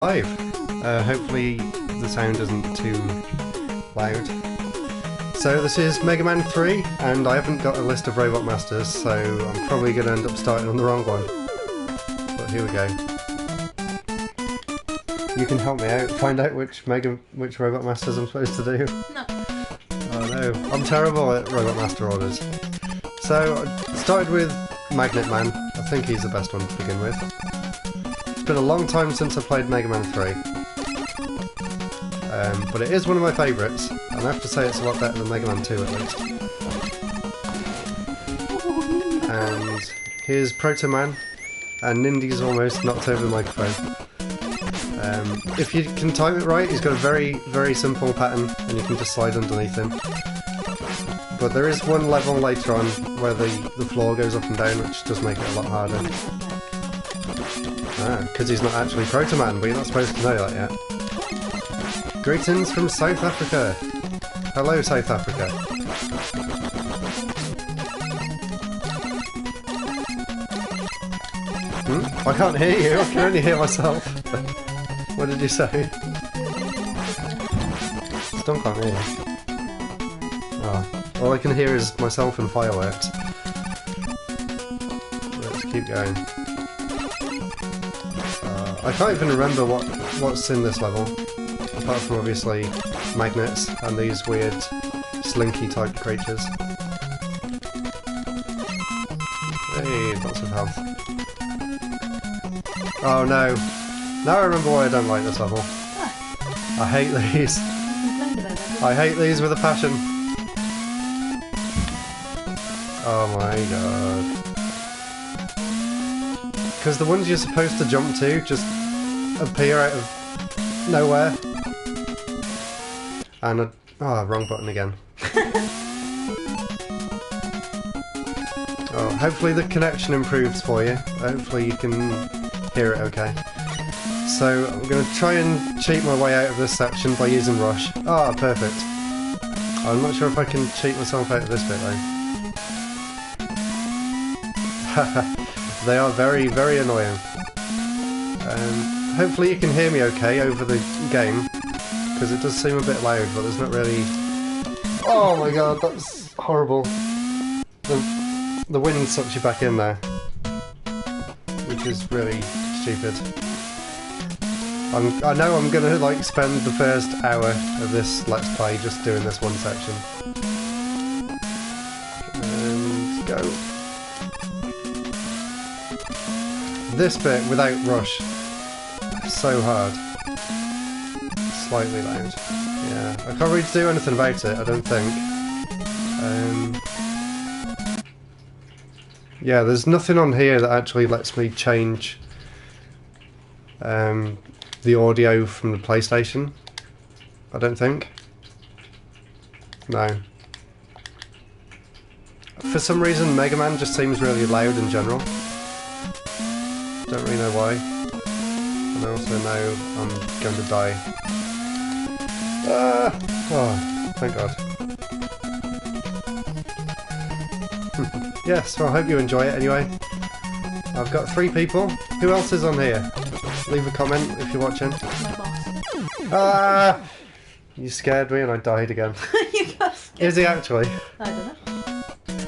Live. Hopefully the sound isn't too loud. So this is Mega Man 3, and I haven't got a list of Robot Masters, so I'm probably going to end up starting on the wrong one. But here we go. You can help me out, find out which Robot Masters I'm supposed to do. No. Oh no, I'm terrible at Robot Master orders. So I started with Magnet Man. I think he's the best one to begin with. It's been a long time since I played Mega Man 3. But it is one of my favourites, and I have to say it's a lot better than Mega Man 2 at least. And here's Proto Man, and Nindy's almost knocked over the microphone. If you can time it right, he's got a very, very simple pattern, and you can just slide underneath him. But there is one level later on where the floor goes up and down, which does make it a lot harder. Because he's not actually Proto Man, but you're not supposed to know that yet. Greetings from South Africa! Hello, South Africa. I can't hear you, I can only hear myself. What did you say? Still can't hear you. Oh, all I can hear is myself and fireworks. Let's keep going. I can't even remember what's in this level, apart from obviously magnets and these weird slinky type creatures. Hey, lots of health. Oh no! Now I remember why I don't like this level. I hate these. I hate these with a passion. Oh my god. Because the ones you're supposed to jump to just appear out of nowhere. And wrong button again. Oh, hopefully the connection improves for you. Hopefully you can hear it okay. So I'm going to try and cheat my way out of this section by using Rush. Ah, perfect. I'm not sure if I can cheat myself out of this bit though. They are very, very annoying. Hopefully you can hear me okay over the game, because it does seem a bit loud, but there's not really... Oh my god, that's horrible. The wind sucks you back in there, which is really stupid. I know I'm gonna like spend the first hour of this Let's Play just doing this one section. And go. This bit without Rush, so hard. Slightly loud. Yeah, I can't really do anything about it, I don't think. Yeah, there's nothing on here that actually lets me change the audio from the PlayStation. I don't think. No. For some reason, Mega Man just seems really loud in general. Don't really know why. And I also know I'm going to die. Oh, thank god. Yes, well I hope you enjoy it anyway. I've got 3 people. Who else is on here? Leave a comment if you're watching. Ah! You scared me and I died again. You got scared. Is he actually? I don't know.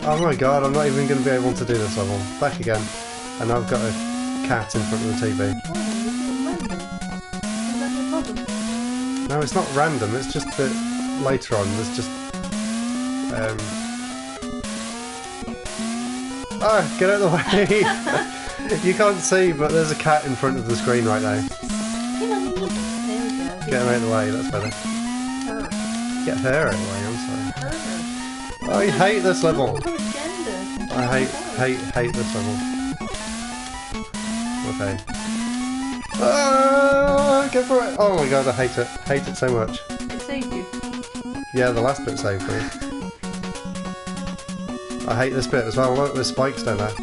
Oh my god, I'm not even going to be able to do this level. Back again. And I've got a cat in front of the TV. Oh, random. Is that your problem? No, it's not random, it's just that later on there's just... get out of the way! You can't see, but there's a cat in front of the screen right now. There we go. Get him out of the way, that's better. Her. Get her out of the way, I'm sorry. Her. I hate this level! Gender. I hate this level. Okay. Go for it! Oh my god, I hate it. Hate it so much. It saved you. Yeah, the last bit saved me. I hate this bit as well. Look, there's spikes down there.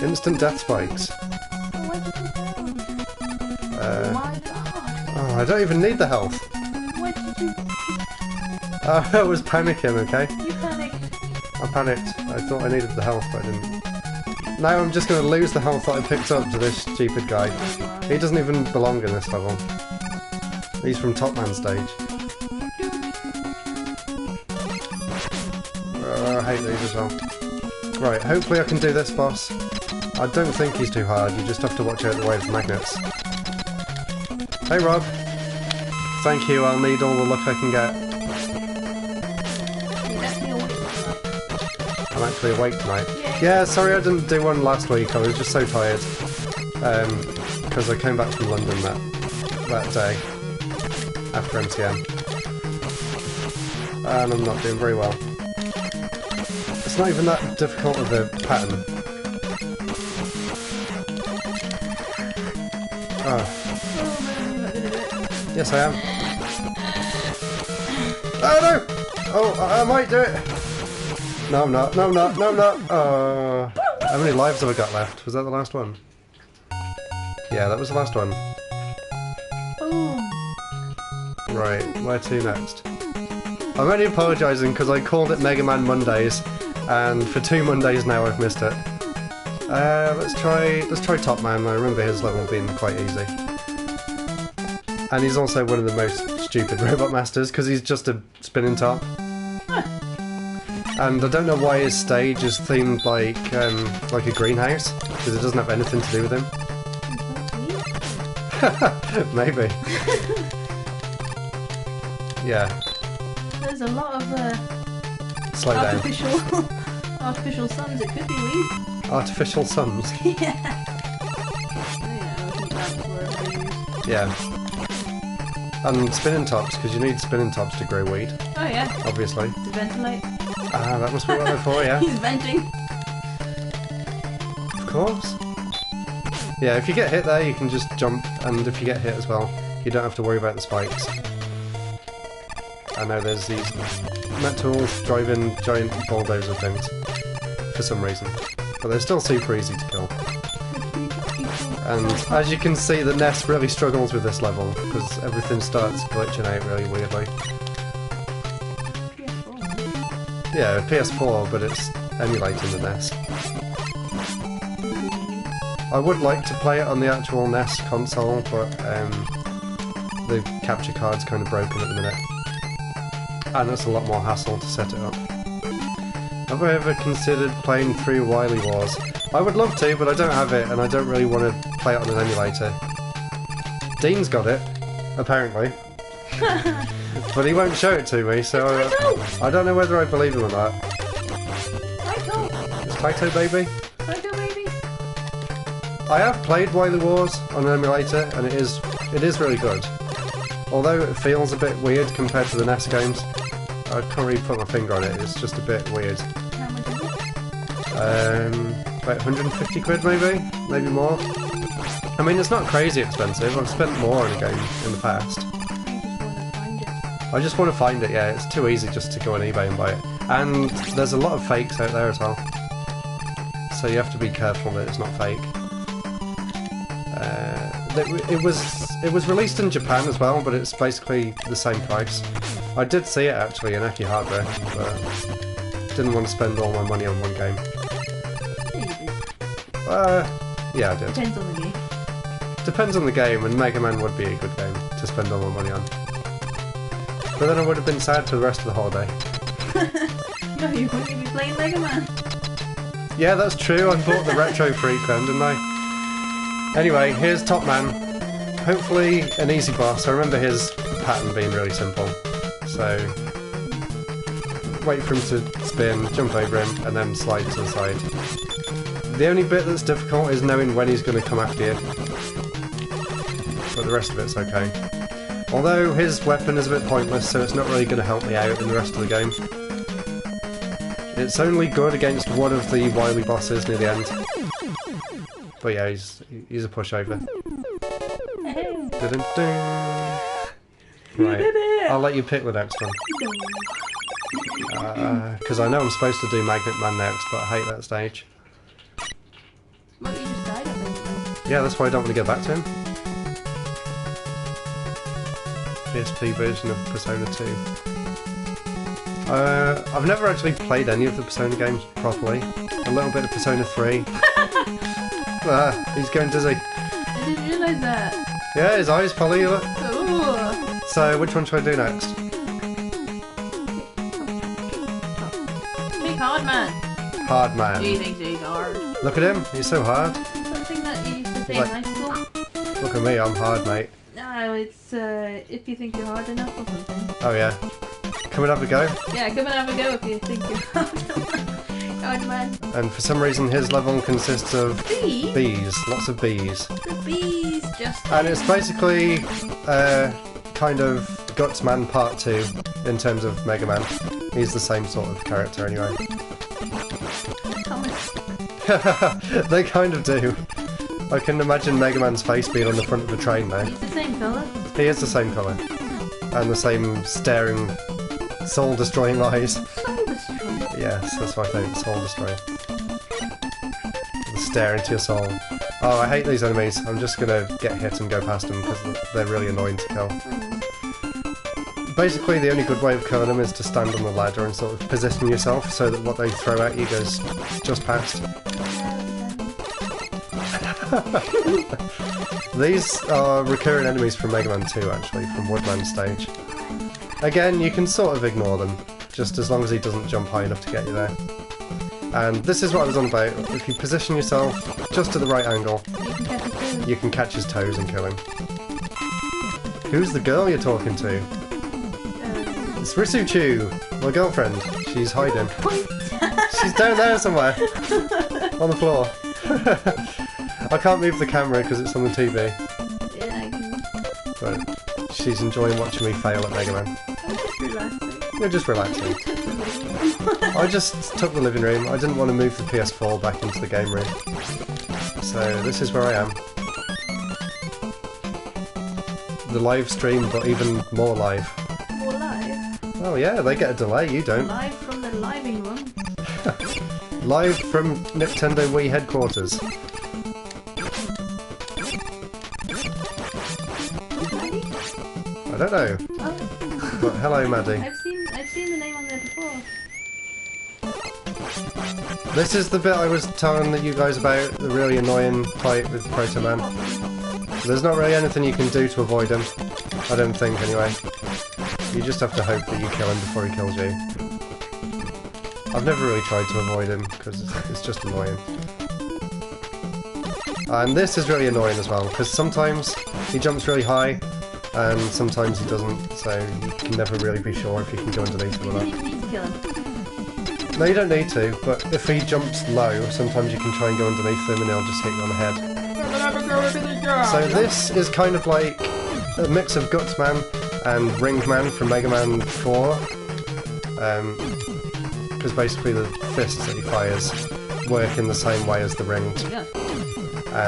Instant death spikes. Why did you go? Oh, I don't even need the health. Why did you... I was panicking, okay? You panicked. I panicked. I thought I needed the health, but I didn't. Now I'm just going to lose the health that I picked up to this stupid guy. He doesn't even belong in this level. He's from Top Man stage. I hate these as well. Right, hopefully I can do this boss. I don't think he's too hard, you just have to watch out the way of the magnets. Hey Rob! Thank you, I'll need all the luck I can get. I'm actually awake tonight. Yeah, sorry I didn't do one last week, I was just so tired. Because I came back from London that day, after MCM. And I'm not doing very well. It's not even that difficult of a pattern. Oh. Yes, I am. Oh no! Oh, I might do it! No, I'm not. No, I'm not. No, I'm not. How many lives have I got left? Was that the last one? Yeah, that was the last one. Right, where to next? I'm only apologising because I called it Mega Man Mondays, and for 2 Mondays now I've missed it. Let's try Top Man. I remember his level being quite easy. And he's also one of the most stupid robot masters because he's just a spinning top. And I don't know why his stage is themed like a greenhouse, because it doesn't have anything to do with him. Maybe. Yeah. There's a lot of Slow down. artificial suns. It could be weed. Artificial suns? Yeah. Yeah. And spinning tops, because you need spinning tops to grow weed. Oh yeah. Obviously. To ventilate. Ah, that must be what they're for, yeah. He's venting. Of course. Yeah, if you get hit there, you can just jump, and if you get hit as well, you don't have to worry about the spikes. I know there's these metal driving giant bulldozer things, for some reason. But they're still super easy to kill. And as you can see, the NES really struggles with this level, because everything starts glitching out really weirdly. Yeah, PS4, but it's emulating the NES. I would like to play it on the actual NES console, but the capture card's kind of broken at the minute. And it's a lot more hassle to set it up. Have I ever considered playing through Wily Wars? I would love to, but I don't have it, and I don't really want to play it on an emulator. Dean's got it, apparently. But he won't show it to me, so I don't know whether I believe him or not. It's Taito Baby? Taito Baby? I have played Wily Wars on an emulator, and it is really good. Although it feels a bit weird compared to the NES games. I can't really put my finger on it, it's just a bit weird. How much is it? About 150 quid maybe? Maybe more. I mean, it's not crazy expensive, I've spent more on a game in the past. I just want to find it, yeah, it's too easy just to go on eBay and buy it. And there's a lot of fakes out there as well. So you have to be careful that it's not fake. It was released in Japan as well, but it's basically the same price. I did see it actually in Akihabara, but didn't want to spend all my money on one game. Yeah, I did. Depends on the game. Depends on the game, and Mega Man would be a good game to spend all my money on. But then I would have been sad for the rest of the holiday. No, you wouldn't be playing Mega Man. Yeah, that's true. I bought the Retro Freak then, didn't I? Anyway, here's Top Man. Hopefully an easy boss. I remember his pattern being really simple. So, wait for him to spin, jump over him, and then slide to the side. The only bit that's difficult is knowing when he's going to come after you. But the rest of it's okay. Although his weapon is a bit pointless, so it's not really going to help me out in the rest of the game. It's only good against one of the wily bosses near the end. But yeah, he's a pushover. Right, I'll let you pick the next one. Because I know I'm supposed to do Magnet Man next, but I hate that stage. Well, you just died, I think. Yeah, that's why I don't want to go back to him. PSP version of Persona 2. I've never actually played any of the Persona games properly. a little bit of Persona 3. He's going dizzy. I didn't realise that. Yeah, his eyes, Polly, look. Ooh. So, which one should I do next? Big hard man. Hard man. He thinks he's hard. Look at him, he's so hard. Something that you used to say Like- in high school. Look at me, I'm hard, mate. No, it's if you think you're hard enough or something. Oh yeah. Come and have a go. Yeah, come and have a go if you think you're hard enough. Hard man. And for some reason his level consists of Bees? bees. Lots of bees. The bees just... And it's basically kind of Gutsman Part 2 in terms of Mega Man. He's the same sort of character anyway. Thomas. They kind of do. I can imagine Mega Man's face being on the front of the train now. He's the same colour. He is the same colour. And the same staring, soul-destroying eyes. Soul destroying. Yes, that's what I think, soul-destroying. Stare into your soul. Oh, I hate these enemies. I'm just gonna get hit and go past them because they're really annoying to kill. Basically, the only good way of killing them is to stand on the ladder and sort of position yourself so that what they throw at you goes just past. These are recurring enemies from Mega Man 2, actually, from Woodman stage. Again, you can sort of ignore them, just as long as he doesn't jump high enough to get you there. And this is what I was on about. If you position yourself just at the right angle, you can catch his toes and kill him. Who's the girl you're talking to? It's Risuchu, my girlfriend. She's hiding. She's down there somewhere. On the floor. I can't move the camera because it's on the TV. Yeah, I can... But she's enjoying watching me fail at Mega Man. I'm just relaxing. You're just relaxing. I just took the living room. I didn't want to move the PS4 back into the game room. So this is where I am. The live stream, but even more live. More live? Oh yeah, they get a delay, you don't. Live from the living room. Live from Nintendo Wii headquarters. Maddie? I don't know. Oh, But hello, Maddie. I've seen the name on there before. This is the bit I was telling you guys about, the really annoying fight with Proto Man. There's not really anything you can do to avoid him. I don't think, anyway. You just have to hope that you kill him before he kills you. I've never really tried to avoid him, because it's just annoying. And this is really annoying as well, because sometimes he jumps really high, and sometimes he doesn't, so you can never really be sure if you can go underneath him or You not. need to kill him. No, you don't need to, but if he jumps low, sometimes you can try and go underneath him and he'll just hit you on the head. So this is kind of like a mix of Gutsman and Ringman from Mega Man 4. Because basically the fists that he fires work in the same way as the rings. Yeah.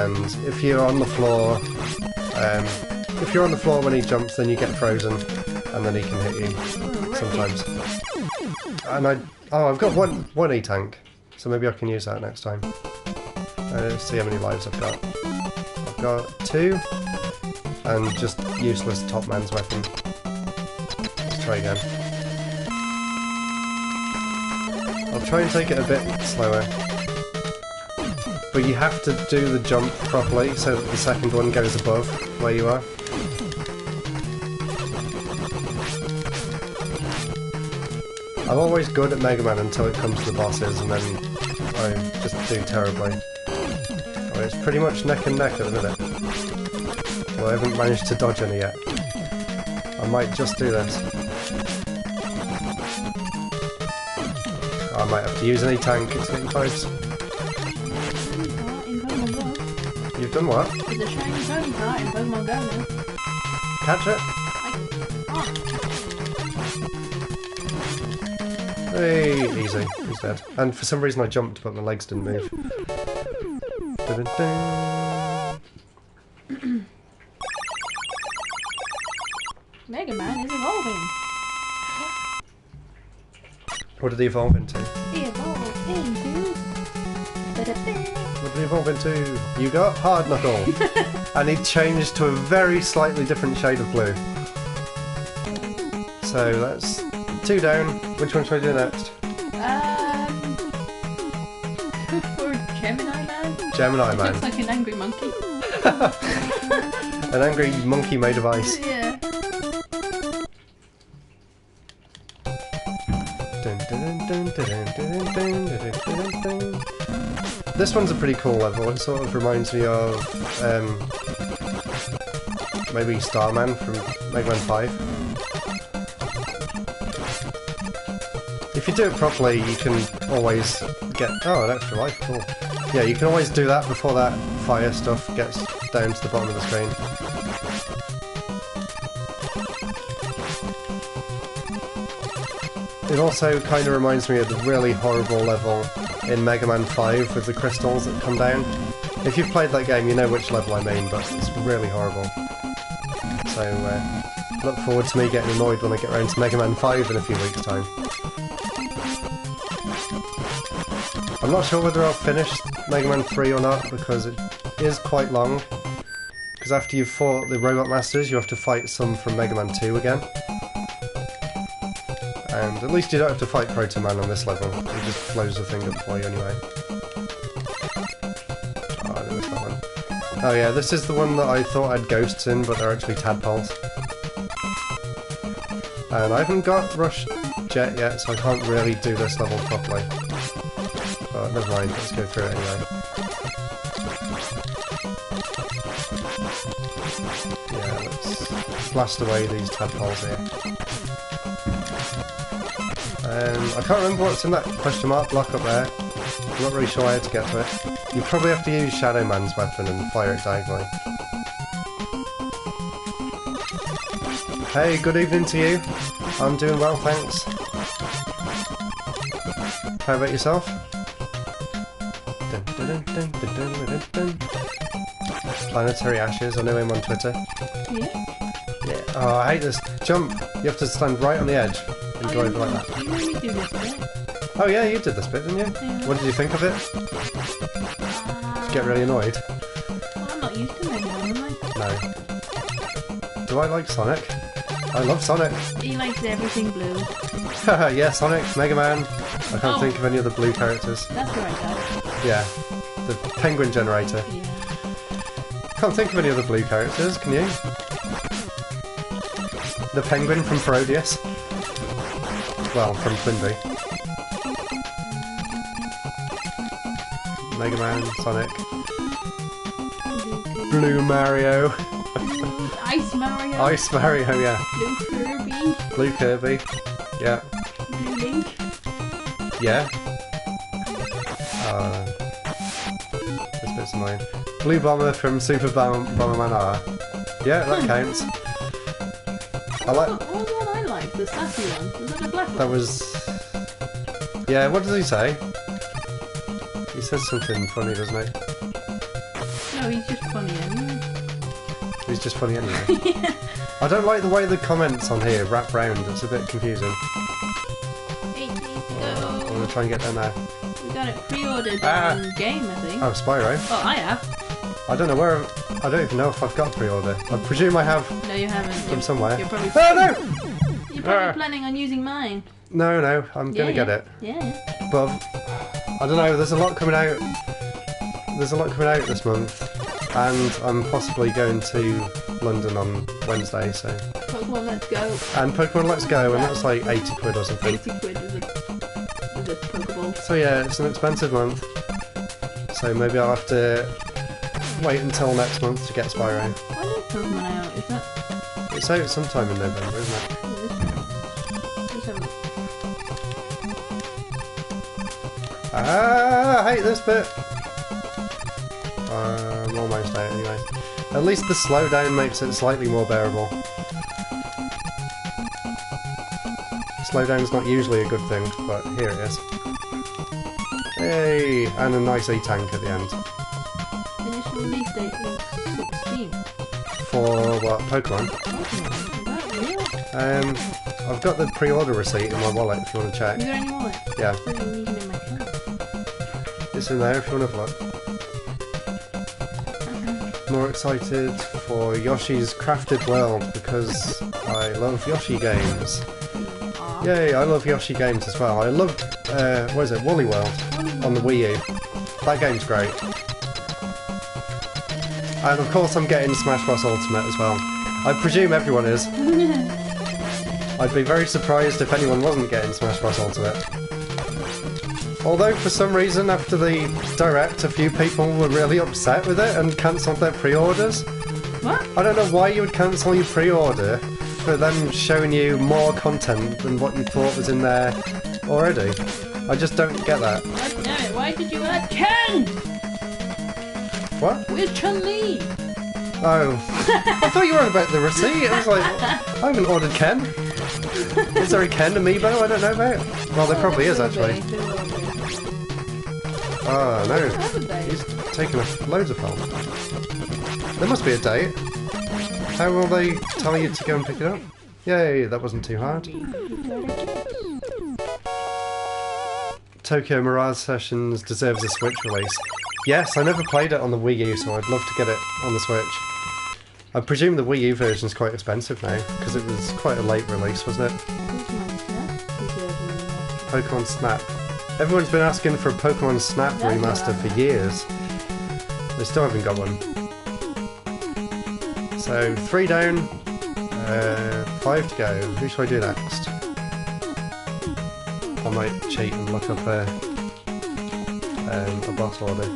And if you're on the floor, when he jumps, then you get frozen, and then he can hit you sometimes. And I've got one E-tank, so maybe I can use that next time. Let's see how many lives I've got. I've got 2, and just useless Top Man's weapon. Let's try again. I'll try and take it a bit slower. But you have to do the jump properly so that the second one goes above where you are. I'm always good at Mega Man until it comes to the bosses, and then I just do terribly. Oh, it's pretty much neck and neck at the minute. Well, I haven't managed to dodge any yet. I might just do this. I might have to use any tank, it's getting close. In Pokemon Go. You've done what? There's a shiny Pokemon card in Pokemon Go now. Catch it? Hey, easy. He's dead. And for some reason I jumped, but my legs didn't move. Dun-dun-dun. Mega Man is evolving. What did he evolve into? He evolved into... What did he evolve into? You got Hard Knuckle! And he changed to a very slightly different shade of blue. So that's 2 down. Which one should I do next? Gemini It Man. looks like an angry monkey. An angry monkey made of ice. Yeah. This one's a pretty cool level. It sort of reminds me of maybe Starman from Mega Man 5. If you do it properly, you can always get... Oh, an extra life, cool. Yeah, you can always do that before that fire stuff gets down to the bottom of the screen. It also kind of reminds me of the really horrible level in Mega Man 5 with the crystals that come down. If you've played that game, you know which level I mean, but it's really horrible. So, look forward to me getting annoyed when I get around to Mega Man 5 in a few weeks' time. I'm not sure whether I'll finish Mega Man 3 or not, because it is quite long. Because after you've fought the Robot Masters, you have to fight some from Mega Man 2 again. And at least you don't have to fight Proto Man on this level. He just blows the thing up for you anyway. Oh, I didn't miss that one. Oh yeah, this is the one that I thought had ghosts in, but they're actually tadpoles. And I haven't got Rush Jet yet, so I can't really do this level properly. But never mind, let's go through it anyway. Yeah, let's blast away these tadpoles here. I can't remember what's in that question mark block up there. I'm not really sure how to get to it. You probably have to use Shadow Man's weapon and fire it diagonally. Hey, good evening to you. I'm doing well, thanks. How about yourself? Dun, dun, dun, dun, dun, dun, dun, dun. Planetary Ashes, I know him on Twitter. Yeah. Yeah. Oh, I hate this. Jump! You have to stand right on the edge and go over like that. You made me do this bit. Oh yeah, you did this bit, didn't you? Yeah. What did you think of it? Did you get really annoyed? Well, I'm not used to Mega Man, am I? No. Do I like Sonic? I love Sonic. He likes everything blue. Yeah, Sonic, Mega Man. I can't think of any other blue characters. That's the right guy. Yeah. The Penguin Generator. Yeah. Can't think of any other blue characters, can you? The Penguin from Parodius. Well, from Twinbee. Mega Man, Sonic. Blue Mario. Ice Mario. Ice Mario, yeah. Blue Kirby. Blue Kirby. Yeah. Blue Link. Yeah. This bit's annoying. Blue Bomber from Super Bomberman R. Yeah, that counts. I like... What was the one I liked? The sassy one? Was that a black one? That was... Yeah, what does he say? He says something funny, doesn't he? No, he's just funny anyway. He's just funny anyway. Yeah. I don't like the way the comments on here wrap round. It's a bit confusing. 8 days I'm ago. going to try and get down there. We got it pre-ordered in game, I think. Oh, Spyro. Oh, I have. I don't know where... I don't even know if I've got pre-order. I presume I have No, you haven't. from somewhere. You're probably, Oh, no! you're probably planning on using mine. No, no, I'm going to get it. Yeah. But I don't know, there's a lot coming out. There's a lot coming out this month, and I'm possibly going to London on Wednesday, so... Pokemon Let's Go. And Pokemon Let's Go, and that's like 80 quid or something. 80 quid is a Pokeball. So yeah, it's an expensive month. So maybe I'll have to wait until next month to get Spyro. When is Pokemon out? Is that... It's out sometime in November, isn't it? Let's have a look. Ah, I hate this bit! I'm almost out anyway. At least the slowdown makes it slightly more bearable. Slowdown's not usually a good thing, but here it is. Hey! And a nice E-tank at the end. Initial release date is 16. For what? Pokemon? Pokemon? Is that real? I've got the pre-order receipt in my wallet if you want to check. You got any wallet? Yeah. I thought you were leaving it in my car. It's in there if you want to have a look. More excited for Yoshi's Crafted World because I love Yoshi games. Aw. Yay, I love Yoshi games as well. I loved, what is it, Woolly World on the Wii U. That game's great. And of course I'm getting Smash Bros. Ultimate as well. I presume everyone is. I'd be very surprised if anyone wasn't getting Smash Bros. Ultimate. Although for some reason after the Direct a few people were really upset with it and cancelled their pre-orders. What? I don't know why you would cancel your pre-order for them showing you more content than what you thought was in there already. I just don't get that. God damn it, why did you add Ken? What? Where's Chun-Li? Oh. I thought you were on about the receipt. I was like, I haven't ordered Ken. Is there a Ken amiibo I don't know about? Well, there probably is actually. Oh no, he's taken loads of help. There must be a date. How will they tell you to go and pick it up? Yay, that wasn't too hard. Tokyo Mirage Sessions deserves a Switch release. Yes, I never played it on the Wii U, so I'd love to get it on the Switch. I presume the Wii U version's quite expensive now, because it was quite a late release, wasn't it? Pokemon Snap. Everyone's been asking for a Pokemon Snap remaster for years. They still haven't got one. So, 3 down, 5 to go. Who should I do next? I might cheat and look up a boss order.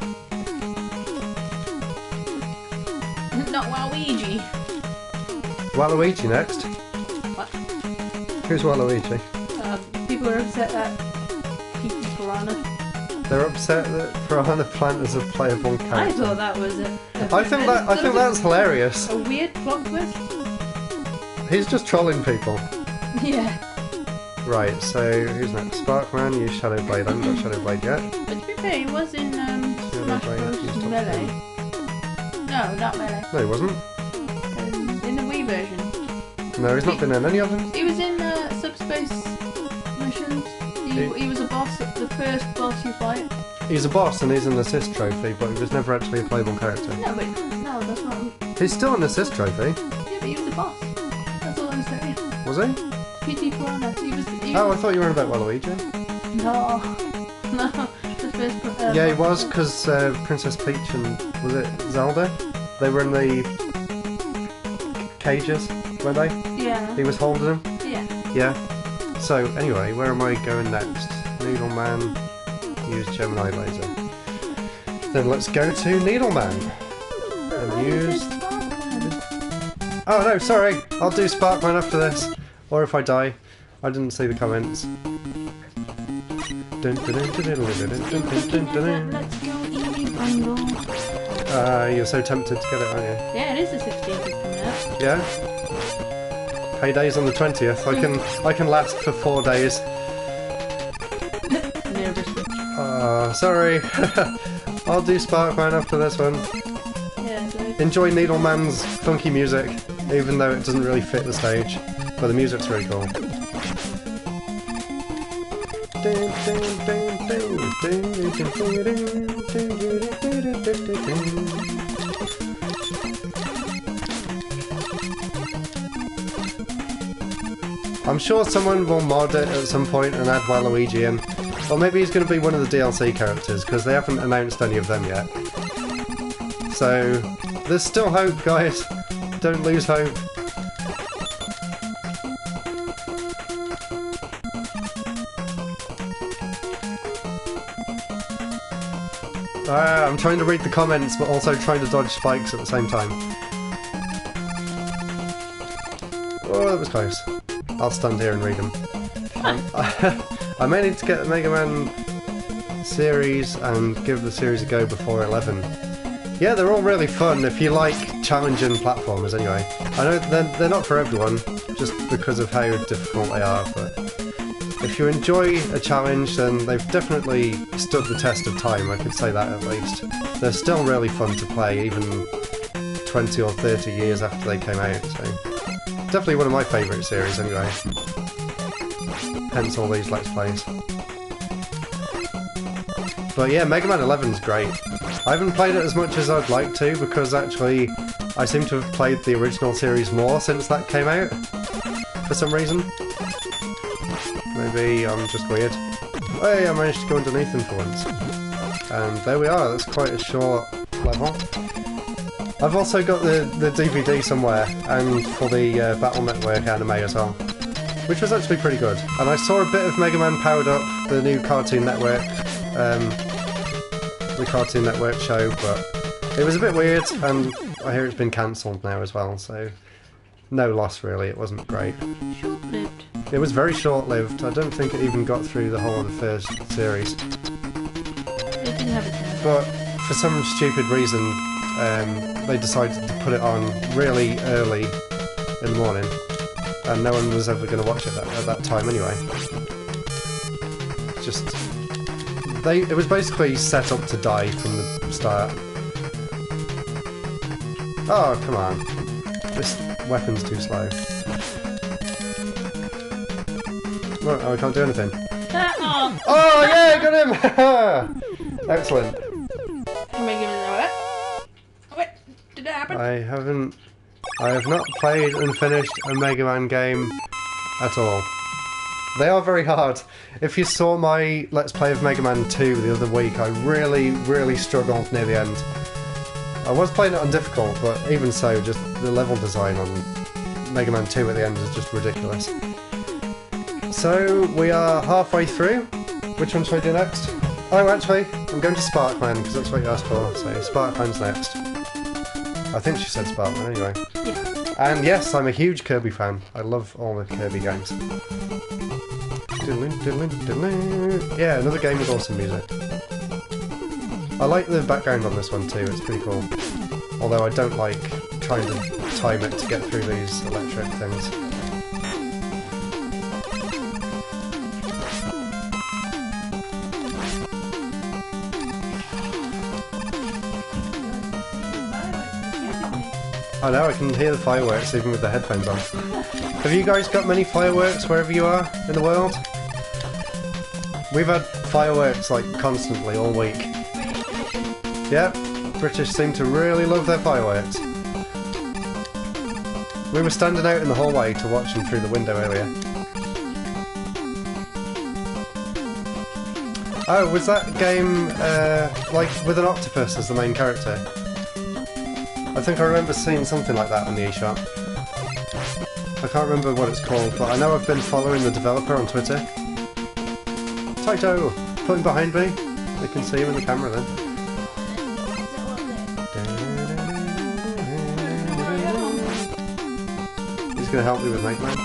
Not Waluigi. Waluigi next? What? Who's Waluigi? People are upset at Pizza Piranha. They're upset that Piranha Plant is a playable character. I thought that was it. I think that's hilarious. A weird plot twist. He's just trolling people. Yeah. Right, so who's next? Sparkman, use Shadow Blade. I haven't got Shadow Blade yet. But to be fair, he was in Smash Bros. Melee. No, not Melee. No, he wasn't. In the Wii version. No, he's not been in any of them. He was in Subspace Missions. He was a boss, the first boss you fight. He's a boss and he's an assist trophy, but he was never actually a playable character. No, but no, that's not. He's still an assist trophy. Yeah, but he was a boss. That's all I'm saying. Was he? PT Piranha. He was. Oh, I thought you were on about Waluigi. No, no. The first. Yeah, he was, because Princess Peach and, was it Zelda? They were in the cages, weren't they? Yeah. He was holding them? Yeah. Yeah. So, anyway, where am I going next? Needleman, use Gemini Laser. Then let's go to Needleman. And use... Oh no, sorry! I'll do Sparkman after this. Or if I die. I didn't see the comments. Let's go Eevee bundle. You're so tempted to get it, aren't you? Yeah, it is the 16th coming up. Yeah? Payday's on the 20th. I can last for 4 days. Sorry. I'll do Sparkman after this one. Yeah, so Enjoy Needleman's funky music, even though it doesn't really fit the stage. But the music's really cool. I'm sure someone will mod it at some point and add Waluigi in. Or maybe he's going to be one of the DLC characters, because they haven't announced any of them yet. So, there's still hope, guys. Don't lose hope. I'm trying to read the comments, but also trying to dodge spikes at the same time. Oh, that was close. I'll stand here and read them. I may need to get the Mega Man series and give the series a go before 11. Yeah, they're all really fun if you like challenging platformers anyway. I know they're not for everyone, just because of how difficult they are, but if you enjoy a challenge, then they've definitely stood the test of time, I could say that at least. They're still really fun to play, even 20 or 30 years after they came out, so... Definitely one of my favourite series anyway. Hence all these Let's Plays. But yeah, Mega Man 11's great. I haven't played it as much as I'd like to, because actually I seem to have played the original series more since that came out. For some reason. Maybe I'm just weird. Hey, I managed to go underneath them for once. And there we are, that's quite a short level. I've also got the DVD somewhere, and for the Battle Network anime as well, which was actually pretty good. And I saw a bit of Mega Man Powered Up, the new Cartoon Network, show, but it was a bit weird, and I hear it's been cancelled now as well, so no loss really, it wasn't great. Short-lived. It was very short-lived, I don't think it even got through the whole of the first series. It didn't have a chance. But for some stupid reason, they decided to put it on really early in the morning, and no one was ever going to watch it at that time anyway. It was basically set up to die from the start. Oh, come on. This weapon's too slow. Oh, I can't do anything. Oh, yeah, got him! Excellent. Can we give it a what? Did that happen? I have not played and finished a Mega Man game at all. They are very hard. If you saw my Let's Play of Mega Man 2 the other week, I really, really struggled near the end. I was playing it on difficult, but even so, just the level design on Mega Man 2 at the end is just ridiculous. So, we are halfway through. Which one should I do next? Oh, actually, I'm going to Sparkman, because that's what you asked for, so Sparkman's next. I think she said Sparkman anyway. Yeah. And yes, I'm a huge Kirby fan. I love all the Kirby games. Yeah, another game with awesome music. I like the background on this one too, it's pretty cool. Although I don't like trying to time it to get through these electric things. I know, I can hear the fireworks even with the headphones on. Have you guys got many fireworks wherever you are in the world? We've had fireworks like constantly all week. Yep, British seem to really love their fireworks. We were standing out in the hallway to watch them through the window earlier. Oh, was that game like with an octopus as the main character? I think I remember seeing something like that on the eShop. I can't remember what it's called, but I know I've been following the developer on Twitter. Taito! Put him behind me. They can see him in the camera then. He's going to help me with Mega Man.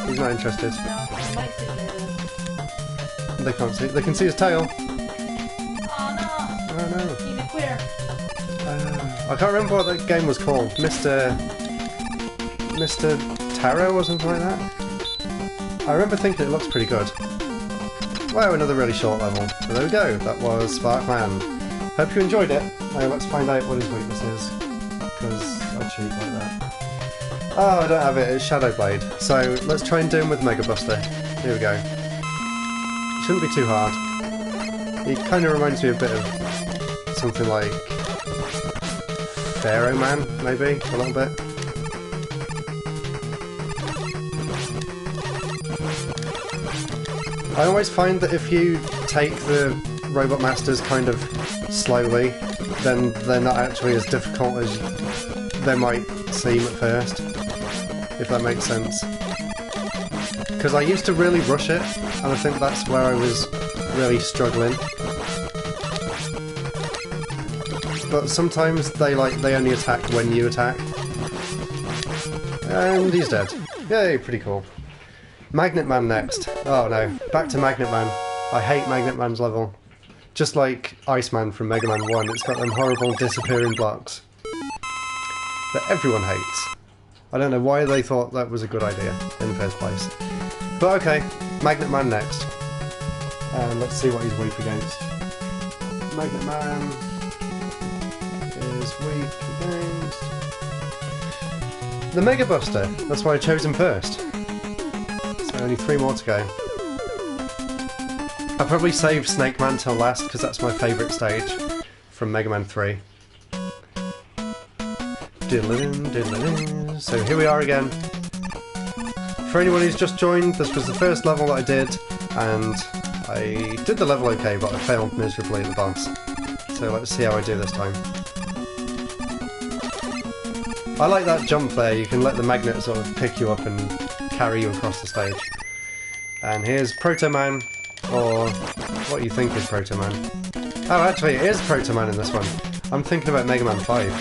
He's not interested. They can't see. They can see his tail. Oh no. He's a queer. I can't remember what that game was called. Mr. Taro or something like that. I remember thinking it looks pretty good. Wow, another really short level. So there we go. That was Sparkman. Hope you enjoyed it. Now let's find out what his weakness is, because I cheat like that. Oh, I don't have it. It's Shadow Blade. So let's try and do him with Mega Buster. Here we go. It shouldn't be too hard. He kind of reminds me a bit of something like Proto Man, maybe, a little bit. I always find that if you take the Robot Masters kind of slowly, then they're not actually as difficult as they might seem at first, if that makes sense. Because I used to really rush it, and I think that's where I was really struggling. But sometimes they only attack when you attack. And he's dead. Yay, pretty cool. Magnet Man next. Oh no, back to Magnet Man. I hate Magnet Man's level. Just like Iceman from Mega Man 1, it's got them horrible disappearing blocks that everyone hates. I don't know why they thought that was a good idea in the first place. But okay, Magnet Man next. And let's see what he's weak against. Magnet Man is weak against the Mega Buster. That's why I chose him first. So only 3 more to go. I'll probably save Snake Man till last because that's my favourite stage from Mega Man 3. So here we are again. For anyone who's just joined, this was the first level that I did, and I did the level okay, but I failed miserably at the boss. So let's see how I do this time. I like that jump there. You can let the magnet sort of pick you up and carry you across the stage. And here's Proto Man, or what you think is Proto Man. Oh, actually, it is Proto Man in this one. I'm thinking about Mega Man 5.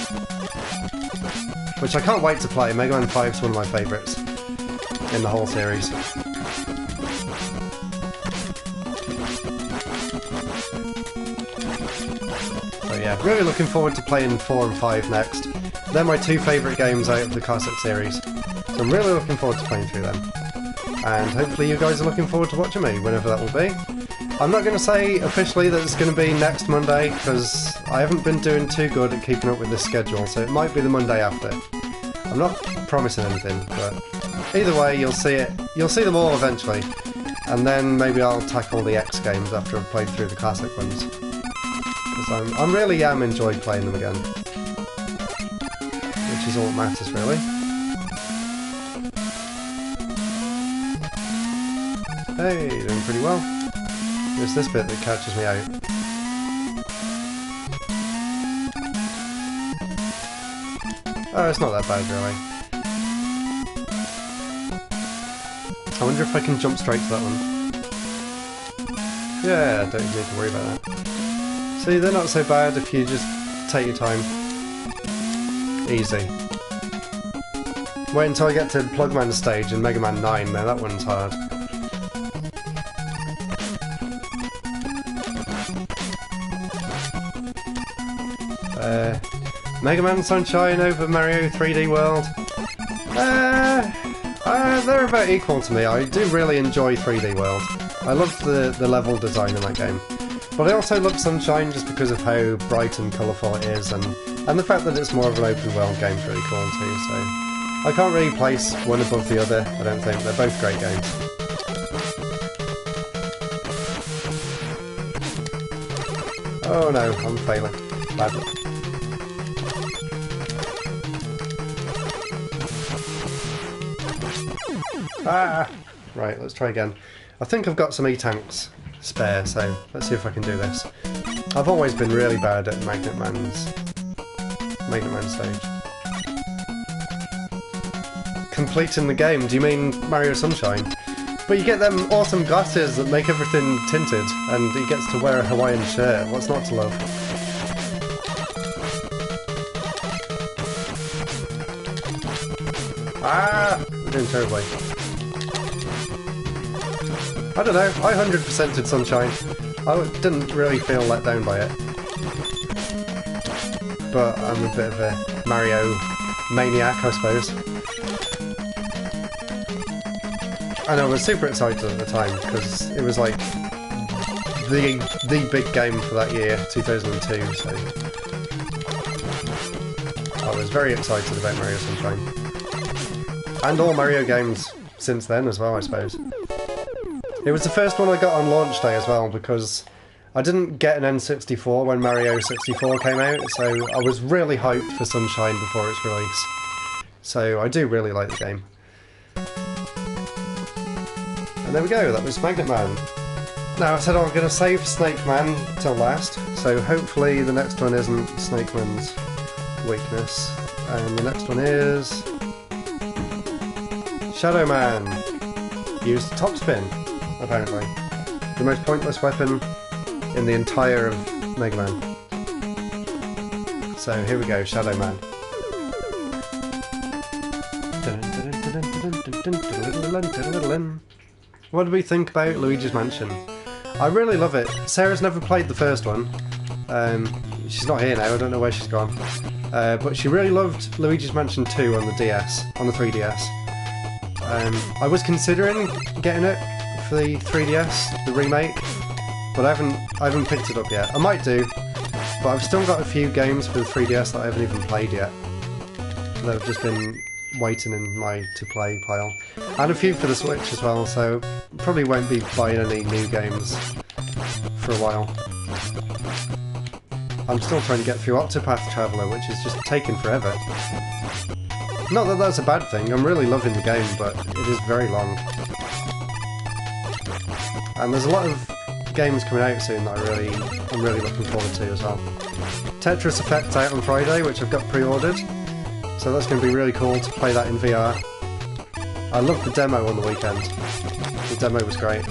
Which I can't wait to play. Mega Man 5 is one of my favourites in the whole series. So yeah, really looking forward to playing 4 and 5 next. They're my 2 favourite games out of the classic series. So I'm really looking forward to playing through them. And hopefully you guys are looking forward to watching me, whenever that will be. I'm not going to say officially that it's going to be next Monday, because I haven't been doing too good at keeping up with this schedule, so it might be the Monday after. I'm not promising anything, but either way, you'll see it. You'll see them all eventually, and then maybe I'll tackle the X games after I've played through the classic ones. Because I really am enjoying playing them again, which is all that matters, really. Hey, doing pretty well. It's this bit that catches me out. Oh, it's not that bad, really. I wonder if I can jump straight to that one. Yeah, don't need to worry about that. See, they're not so bad if you just take your time. Easy. Wait until I get to Plugman stage in Mega Man 9, now that one's hard. Mega Man Sunshine over Mario 3D World. They're about equal to me. I do really enjoy 3D World. I love the level design in that game. But I also love Sunshine just because of how bright and colourful it is, and the fact that it's more of an open world game is really cool too, so I can't really place one above the other, I don't think. They're both great games. Oh no, I'm failing. Badly. Ah! Right, let's try again. I think I've got some E-tanks spare, so let's see if I can do this. I've always been really bad at Magnet Man stage. Completing the game, do you mean Mario Sunshine? But you get them awesome glasses that make everything tinted, and he gets to wear a Hawaiian shirt. What's not to love? Ah! We're doing terribly. I don't know, I 100%ed Sunshine. I didn't really feel let down by it. But I'm a bit of a Mario maniac, I suppose. And I was super excited at the time, because it was like the big game for that year, 2002, so I was very excited about Mario Sunshine. And all Mario games since then as well, I suppose. It was the first one I got on launch day as well, because I didn't get an N64 when Mario 64 came out, so I was really hyped for Sunshine before its release. So I do really like the game. And there we go, that was Magnet Man. Now I said I was going to save Snake Man till last, so hopefully the next one isn't Snake Man's weakness. And the next one is Shadow Man. Used Topspin, apparently. The most pointless weapon in the entire of Mega Man. So here we go, Shadow Man. What do we think about Luigi's Mansion? I really love it. Sarah's never played the first one. She's not here now, I don't know where she's gone. But she really loved Luigi's Mansion 2 on the DS, on the 3DS. I was considering getting it for the 3DS, the remake, but I haven't picked it up yet. I might do, but I've still got a few games for the 3DS that I haven't even played yet. That have just been waiting in my to-play pile. And a few for the Switch as well, so probably won't be buying any new games for a while. I'm still trying to get through Octopath Traveler, which is just taking forever. Not that that's a bad thing, I'm really loving the game, but it is very long. And there's a lot of games coming out soon that I'm really looking forward to as well. Tetris Effect out on Friday, which I've got pre-ordered. So that's going to be really cool to play that in VR. I loved the demo on the weekend. The demo was great.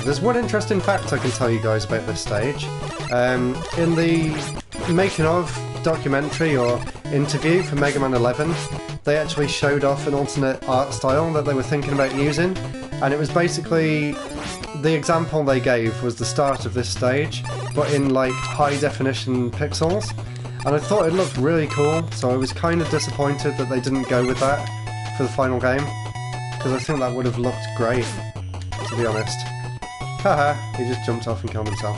There's one interesting fact I can tell you guys about this stage. In the making of documentary or interview for Mega Man 11, they actually showed off an alternate art style that they were thinking about using, and it was basically the example they gave was the start of this stage, but in like high definition pixels, and I thought it looked really cool, so I was kind of disappointed that they didn't go with that for the final game, because I think that would have looked great, to be honest. Haha, he just jumped off and killed himself.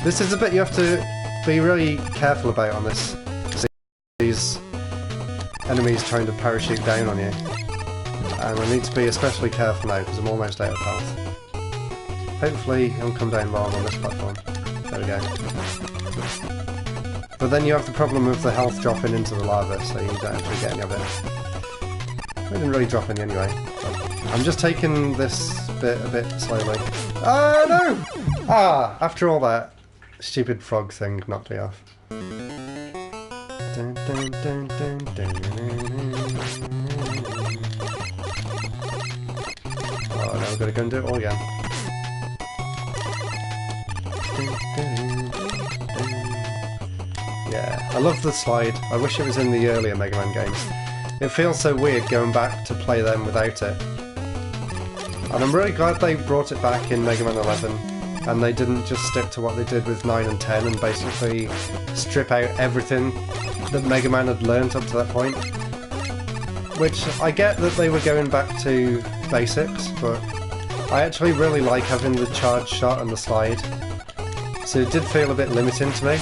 This is a bit you have to be really careful about on this. These enemies trying to parachute down on you. And I need to be especially careful now because I'm almost out of health. Hopefully he'll come down while I'm on this platform. There we go. But then you have the problem of the health dropping into the lava, so you don't actually get any of it. I didn't really drop any anyway. I'm just taking this bit a bit slowly. Oh no! Ah, after all that, stupid frog thing knocked me off. Dun, dun, dun, dun, dun, oh, now we've got to go and do it all again. Yeah, I love the slide. I wish it was in the earlier Mega Man games. It feels so weird going back to play them without it. And I'm really glad they brought it back in Mega Man 11, and they didn't just stick to what they did with 9 and 10 and basically strip out everything that Mega Man had learnt up to that point. Which, I get that they were going back to basics, but I actually really like having the charge shot and the slide. So it did feel a bit limiting to me.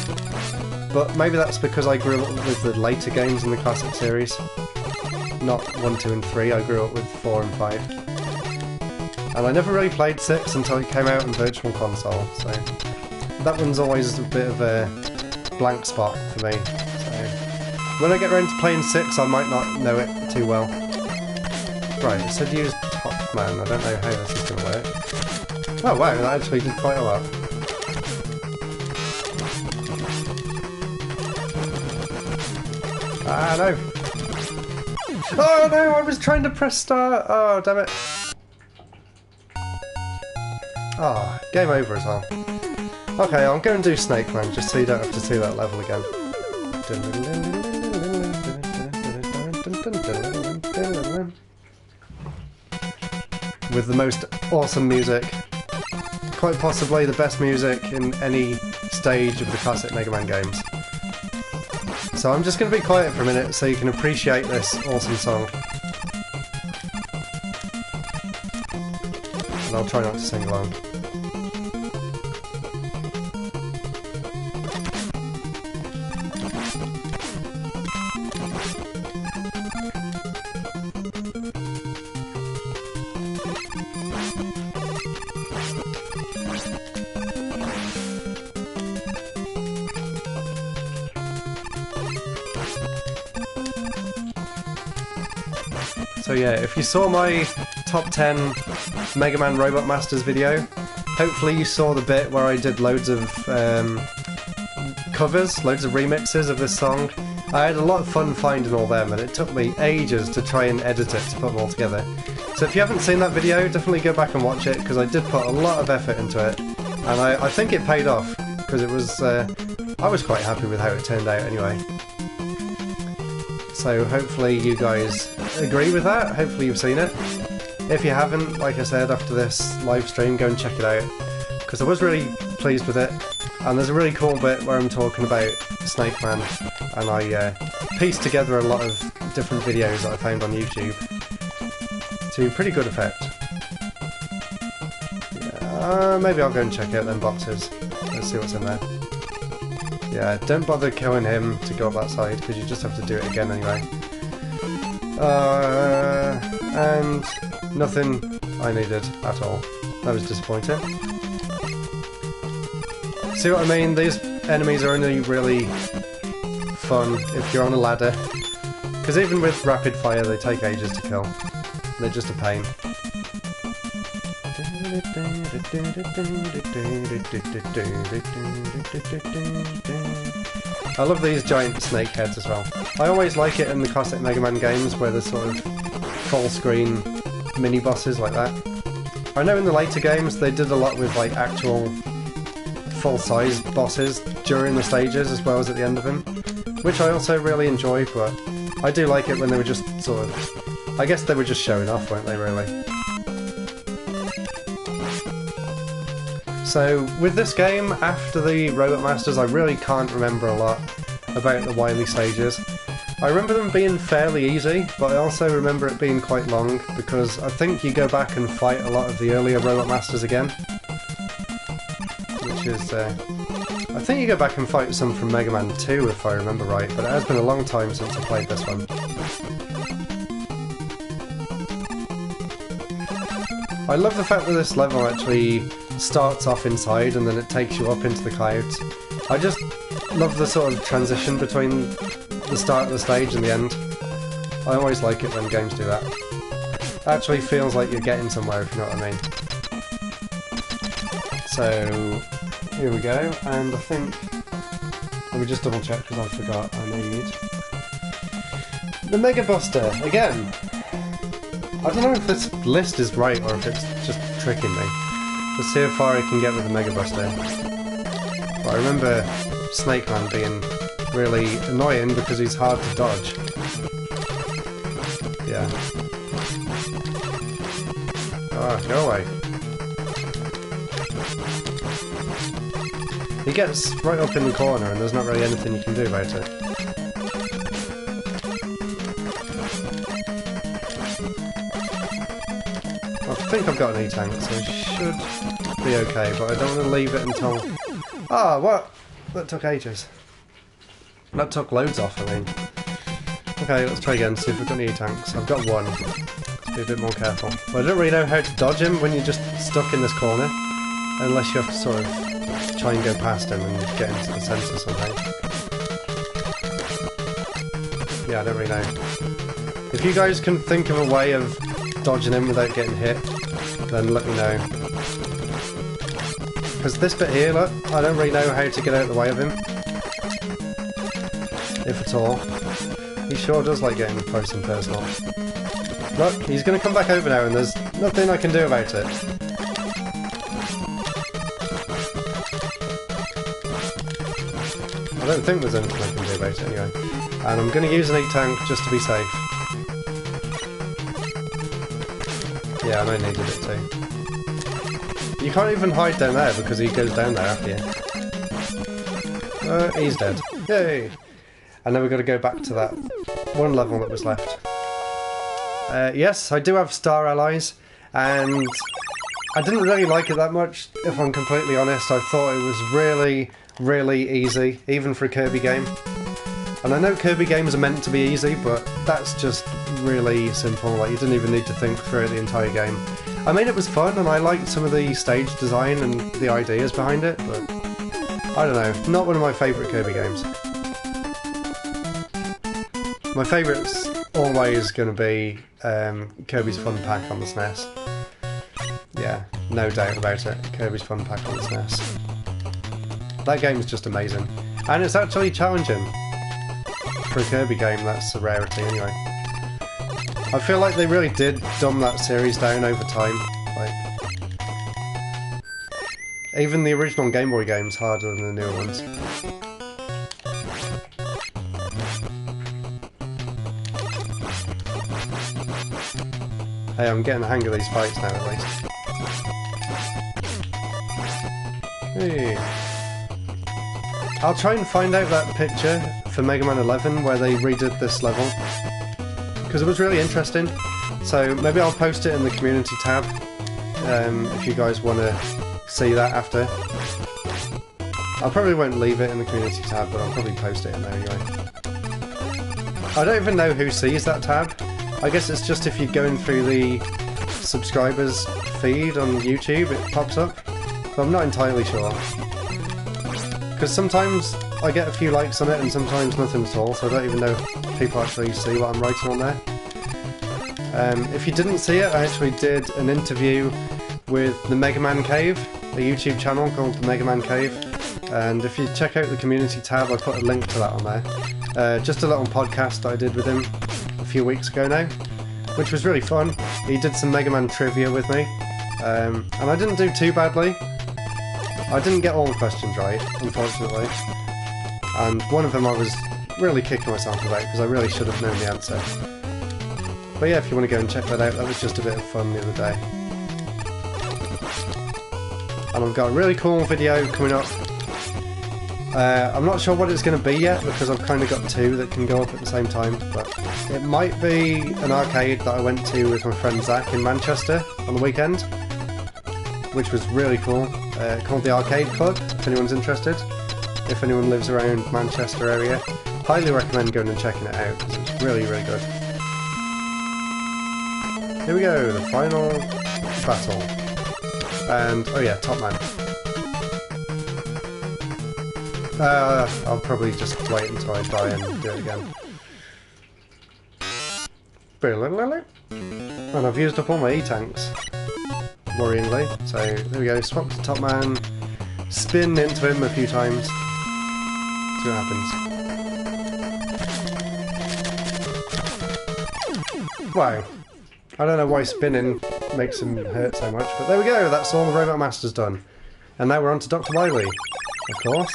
But maybe that's because I grew up with the later games in the classic series. Not 1, 2 and 3, I grew up with 4 and 5. And I never really played 6 until it came out on Virtual Console, so that one's always a bit of a blank spot for me. So when I get around to playing 6, I might not know it too well. Right, it said use Top Man. I don't know how this is going to work. Oh wow, that actually did quite a lot. Ah no! Oh no, I was trying to press start! Oh damn it! Ah, oh, game over as well. Okay, I'll go and do Snake Man, just so you don't have to see that level again. With the most awesome music. Quite possibly the best music in any stage of the classic Mega Man games. So I'm just going to be quiet for a minute so you can appreciate this awesome song. And I'll try not to sing along. So yeah, if you saw my top 10 Mega Man Robot Masters video, hopefully you saw the bit where I did loads of covers, loads of remixes of this song. I had a lot of fun finding all them, and it took me ages to try and edit it to put them all together. So if you haven't seen that video, definitely go back and watch it, because I did put a lot of effort into it, and I think it paid off, because it was, I was quite happy with how it turned out anyway. So hopefully you guys agree with that, hopefully you've seen it. If you haven't, like I said, after this live stream, go and check it out, because I was really pleased with it. And there's a really cool bit where I'm talking about Snake Man, and I pieced together a lot of different videos that I found on YouTube to pretty good effect. Yeah, maybe I'll go and check out them boxes. Let's see what's in there. Yeah, don't bother killing him to go up that side, because you just have to do it again anyway. And nothing I needed at all. That was disappointing. See what I mean? These enemies are only really fun if you're on a ladder. Because even with rapid fire they take ages to kill. They're just a pain. I love these giant snake heads as well. I always like it in the classic Mega Man games where there's sort of full screen mini bosses like that. I know in the later games they did a lot with like actual full-size bosses during the stages as well as at the end of them, which I also really enjoy, but I do like it when they were just sort of... I guess they were just showing off, weren't they, really? So, with this game, after the Robot Masters, I really can't remember a lot about the Wily stages. I remember them being fairly easy, but I also remember it being quite long, because I think you go back and fight a lot of the earlier Robot Masters again. Which is, I think you go back and fight some from Mega Man 2, if I remember right, but it has been a long time since I played this one. I love the fact that this level actually starts off inside and then it takes you up into the clouds. I just love the sort of transition between the start of the stage and the end. I always like it when games do that. It actually feels like you're getting somewhere, if you know what I mean. So, here we go, and I think... Let me just double check because I forgot I need... The Mega Buster, again! I don't know if this list is right or if it's just tricking me. Let's see how far I can get with the Mega Buster. But I remember Snake Man being really annoying because he's hard to dodge. Yeah. Ah, go away. He gets right up in the corner and there's not really anything you can do about it. I think I've got an E-Tank, so it should be okay, but I don't want to leave it until... Ah, what? That took ages. That took loads off, I mean. Okay, let's try again, see if we've got any E-Tanks. I've got one. Let's be a bit more careful. But I don't really know how to dodge him when you're just stuck in this corner, unless you have to sort of try and go past him and get into the centre somehow. Yeah, I don't really know. If you guys can think of a way of dodging him without getting hit, then let me know. Because this bit here, look, I don't really know how to get out of the way of him. If at all. He sure does like getting close and personal. Look, he's going to come back over now and there's nothing I can do about it. I don't think there's anything I can do about it anyway. And I'm going to use an E-Tank just to be safe. Yeah, I know I needed it too. You can't even hide down there because he goes down there after you. He's dead. Yay! And then we've got to go back to that one level that was left. Yes, I do have star allies, and I didn't really like it that much, if I'm completely honest. I thought it was really, really easy, even for a Kirby game. And I know Kirby games are meant to be easy, but that's just really simple. Like, you didn't even need to think through the entire game. I mean, it was fun, and I liked some of the stage design and the ideas behind it, but I don't know, not one of my favourite Kirby games. My favourite's always going to be Kirby's Fun Pack on the SNES. Yeah, no doubt about it, Kirby's Fun Pack on the SNES. That game's just amazing. And it's actually challenging. For a Kirby game, that's a rarity anyway. I feel like they really did dumb that series down over time. Like, even the original Game Boy game's harder than the newer ones. Hey, I'm getting the hang of these fights now at least. Hey. I'll try and find out that picture for Mega Man 11 where they redid this level, because it was really interesting. So maybe I'll post it in the community tab if you guys want to see that after. I probably won't leave it in the community tab, but I'll probably post it in there anyway. I don't even know who sees that tab. I guess it's just if you're going through the subscribers feed on YouTube it pops up, but I'm not entirely sure. Because sometimes I get a few likes on it and sometimes nothing at all, so I don't even know if people actually see what I'm writing on there. If you didn't see it, I actually did an interview with the Mega Man Cave, a YouTube channel called the Mega Man Cave, and if you check out the community tab, I put a link to that on there. Just a little podcast that I did with him a few weeks ago now, which was really fun. He did some Mega Man trivia with me, and I didn't do too badly. I didn't get all the questions right, unfortunately, and one of them I was really kicking myself about because I really should have known the answer. But yeah, if you want to go and check that out, that was just a bit of fun the other day. And I've got a really cool video coming up. I'm not sure what it's going to be yet because I've kind of got two that can go up at the same time, but it might be an arcade that I went to with my friend Zach in Manchester on the weekend, which was really cool, called the Arcade Club, if anyone's interested. If anyone lives around Manchester area, highly recommend going and checking it out because it's really, really good. Here we go, the final battle. And, oh yeah, Top Man. I'll probably just wait until I die and do it again. And I've used up all my E-tanks, worryingly. So, there we go, swap to Top Man, spin into him a few times, see what happens. Wow. I don't know why spinning makes him hurt so much, but there we go, that's all the Robot Master's done. And now we're on to Dr. Wily, of course.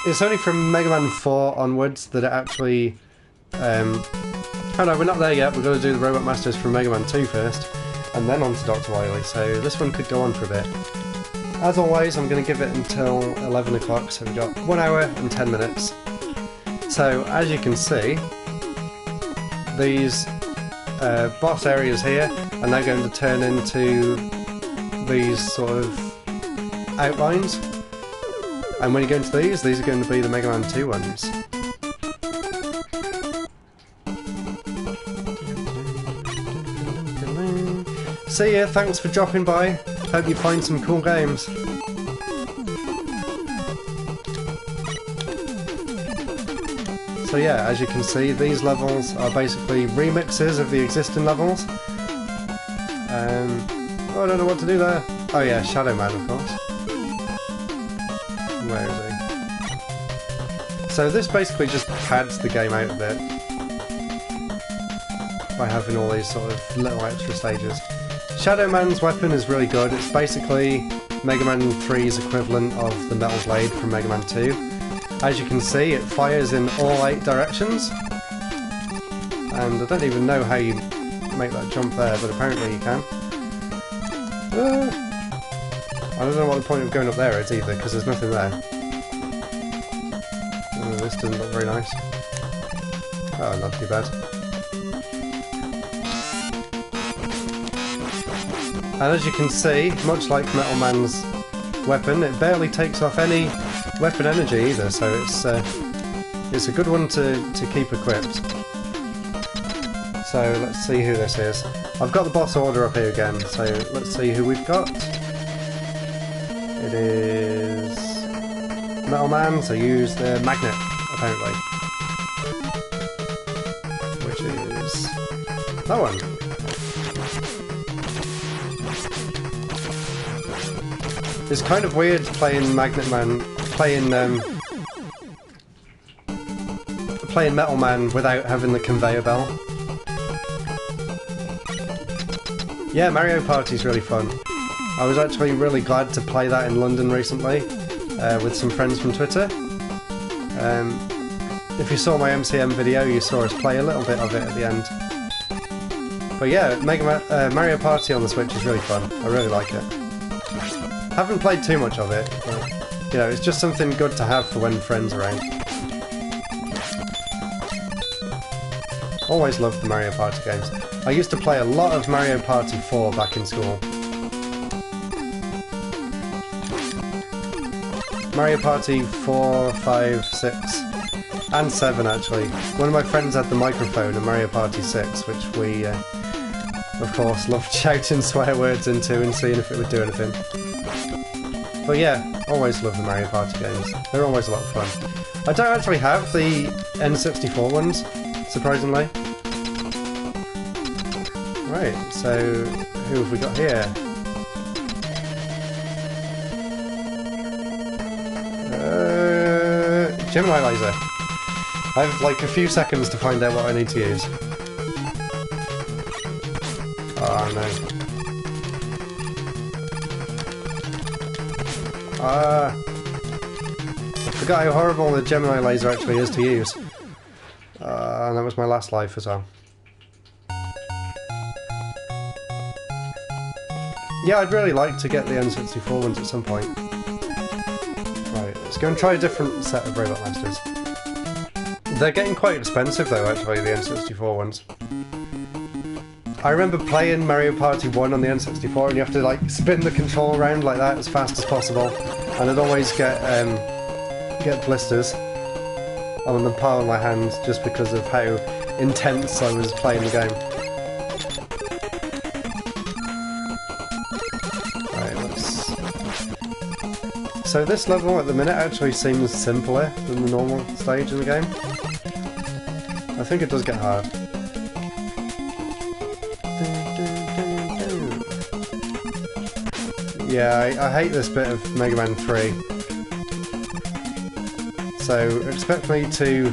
It's only from Mega Man 4 onwards that it actually... oh no, we're not there yet, we've got to do the Robot Masters from Mega Man 2 first, and then on to Dr. Wily, so this one could go on for a bit. As always, I'm going to give it until 11 o'clock, so we've got 1 hour and 10 minutes. So, as you can see, these boss areas here are now going to turn into these sort of outlines, and when you go into these are going to be the Mega Man 2 ones. See ya, thanks for dropping by, hope you find some cool games. So yeah, as you can see, these levels are basically remixes of the existing levels. Oh, I don't know what to do there. Oh yeah, Shadow Man, of course. Where is he? So this basically just pads the game out a bit by having all these sort of little extra stages. Shadow Man's weapon is really good. It's basically Mega Man 3's equivalent of the Metal Blade from Mega Man 2. As you can see, it fires in all 8 directions, and I don't even know how you make that jump there, but apparently you can. I don't know what the point of going up there is either, because there's nothing there. Oh, this doesn't look very nice. Oh, not too bad. And as you can see, much like Metal Man's weapon, it barely takes off any weapon energy either, so it's a good one to keep equipped. So let's see who this is. I've got the boss order up here again, so let's see who we've got. It is Metal Man, so use the magnet, apparently. Which is that one. It's kind of weird playing Magnet Man, playing Metal Man without having the conveyor belt. Yeah, Mario Party's really fun. I was actually really glad to play that in London recently with some friends from Twitter. If you saw my MCM video, you saw us play a little bit of it at the end. But yeah, Mario Party on the Switch is really fun. I really like it. Haven't played too much of it, but you know, it's just something good to have for when friends are around. Always loved the Mario Party games. I used to play a lot of Mario Party 4 back in school. Mario Party 4, 5, 6, and 7 actually. One of my friends had the microphone in Mario Party 6, which we, of course, loved shouting swear words into and seeing if it would do anything. But yeah, always love the Mario Party games. They're always a lot of fun. I don't actually have the N64 ones, surprisingly. Right, so who have we got here? Gemini laser. I have like a few seconds to find out what I need to use. Oh no. I forgot how horrible the Gemini laser actually is to use. And that was my last life as well. Yeah, I'd really like to get the N64 ones at some point. Right, let's go and try a different set of Robot Masters. They're getting quite expensive though, actually, the N64 ones. I remember playing Mario Party 1 on the N64 and you have to like spin the control around like that as fast as possible, and I'd always get blisters on the palm of my hand just because of how intense I was playing the game. Right, so this level at the minute actually seems simpler than the normal stage in the game. I think it does get hard. Yeah, I hate this bit of Mega Man 3. So expect me to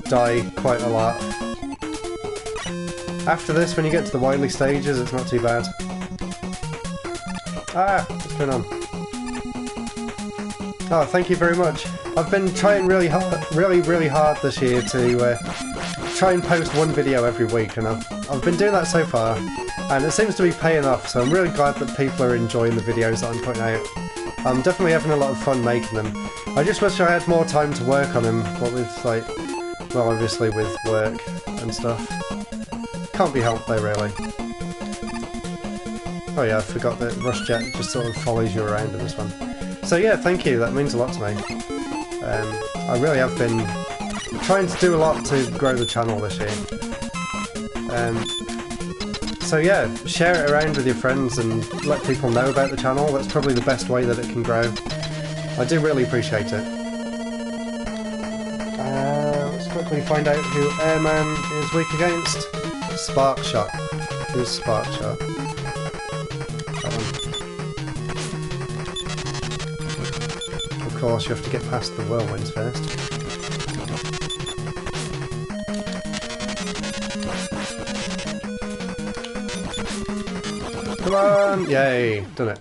die quite a lot. After this, when you get to the Wily stages, it's not too bad. Ah, what's going on? Oh, thank you very much. I've been trying really hard this year to try and post one video every week, and I've been doing that so far, and it seems to be paying off. So I'm really glad that people are enjoying the videos that I'm putting out. I'm definitely having a lot of fun making them. I just wish I had more time to work on them, but with like, well, obviously with work and stuff. Can't be helped though, really. Oh yeah, I forgot that Rush Jet just sort of follows you around in this one. So yeah, thank you, that means a lot to me. I really have been trying to do a lot to grow the channel this year. So yeah, share it around with your friends and let people know about the channel. That's probably the best way that it can grow. I do really appreciate it. Let's quickly find out who Airman is weak against. Spark Shot. Who's Spark Shot? That one. Of course, you have to get past the whirlwinds first. Come on! Yay! Done it.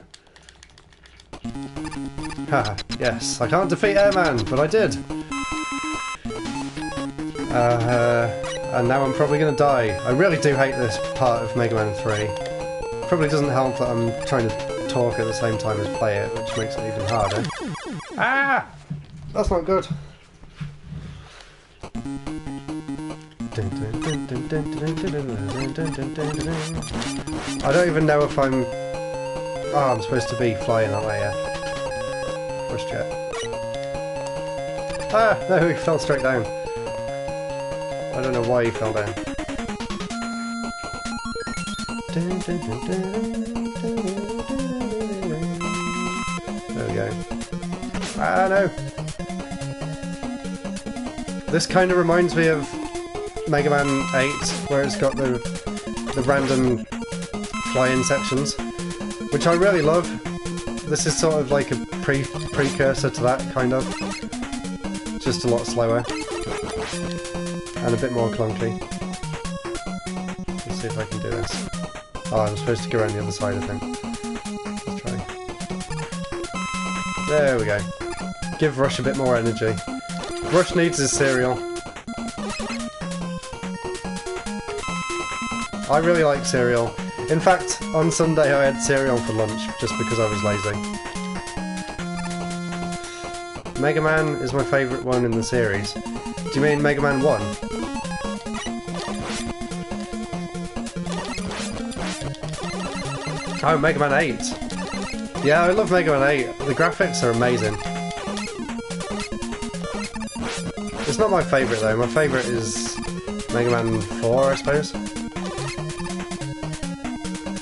Haha, yes. I can't defeat Airman, but I did! And now I'm probably going to die. I really do hate this part of Mega Man 3. Probably doesn't help that I'm trying to talk at the same time as play it, which makes it even harder. Ah! That's not good. I don't even know if I'm... Oh, I'm supposed to be flying, aren't I? Yeah. Rush Jet. Ah! No, he fell straight down. I don't know why he fell down. There we go. Ah, no! This kind of reminds me of Mega Man 8, where it's got the random fly-in sections, which I really love. This is sort of like a precursor to that, kind of. Just a lot slower. And a bit more clunky. Let's see if I can do this. Oh, I'm supposed to go around the other side, I think. Let's try. There we go. Give Rush a bit more energy. Rush needs his cereal. I really like cereal. In fact, on Sunday I had cereal for lunch, just because I was lazy. Mega Man is my favourite one in the series. Do you mean Mega Man 1? Oh, Mega Man 8! Yeah, I love Mega Man 8. The graphics are amazing. It's not my favourite though, my favourite is Mega Man 4, I suppose.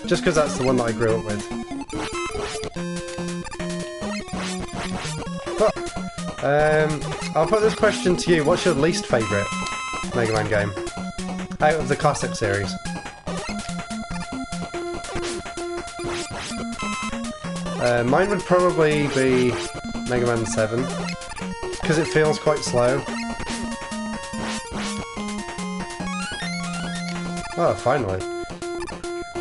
Just because that's the one that I grew up with. But, I'll put this question to you. What's your least favourite Mega Man game? Out of the classic series. Mine would probably be Mega Man 7, because it feels quite slow. Oh, finally.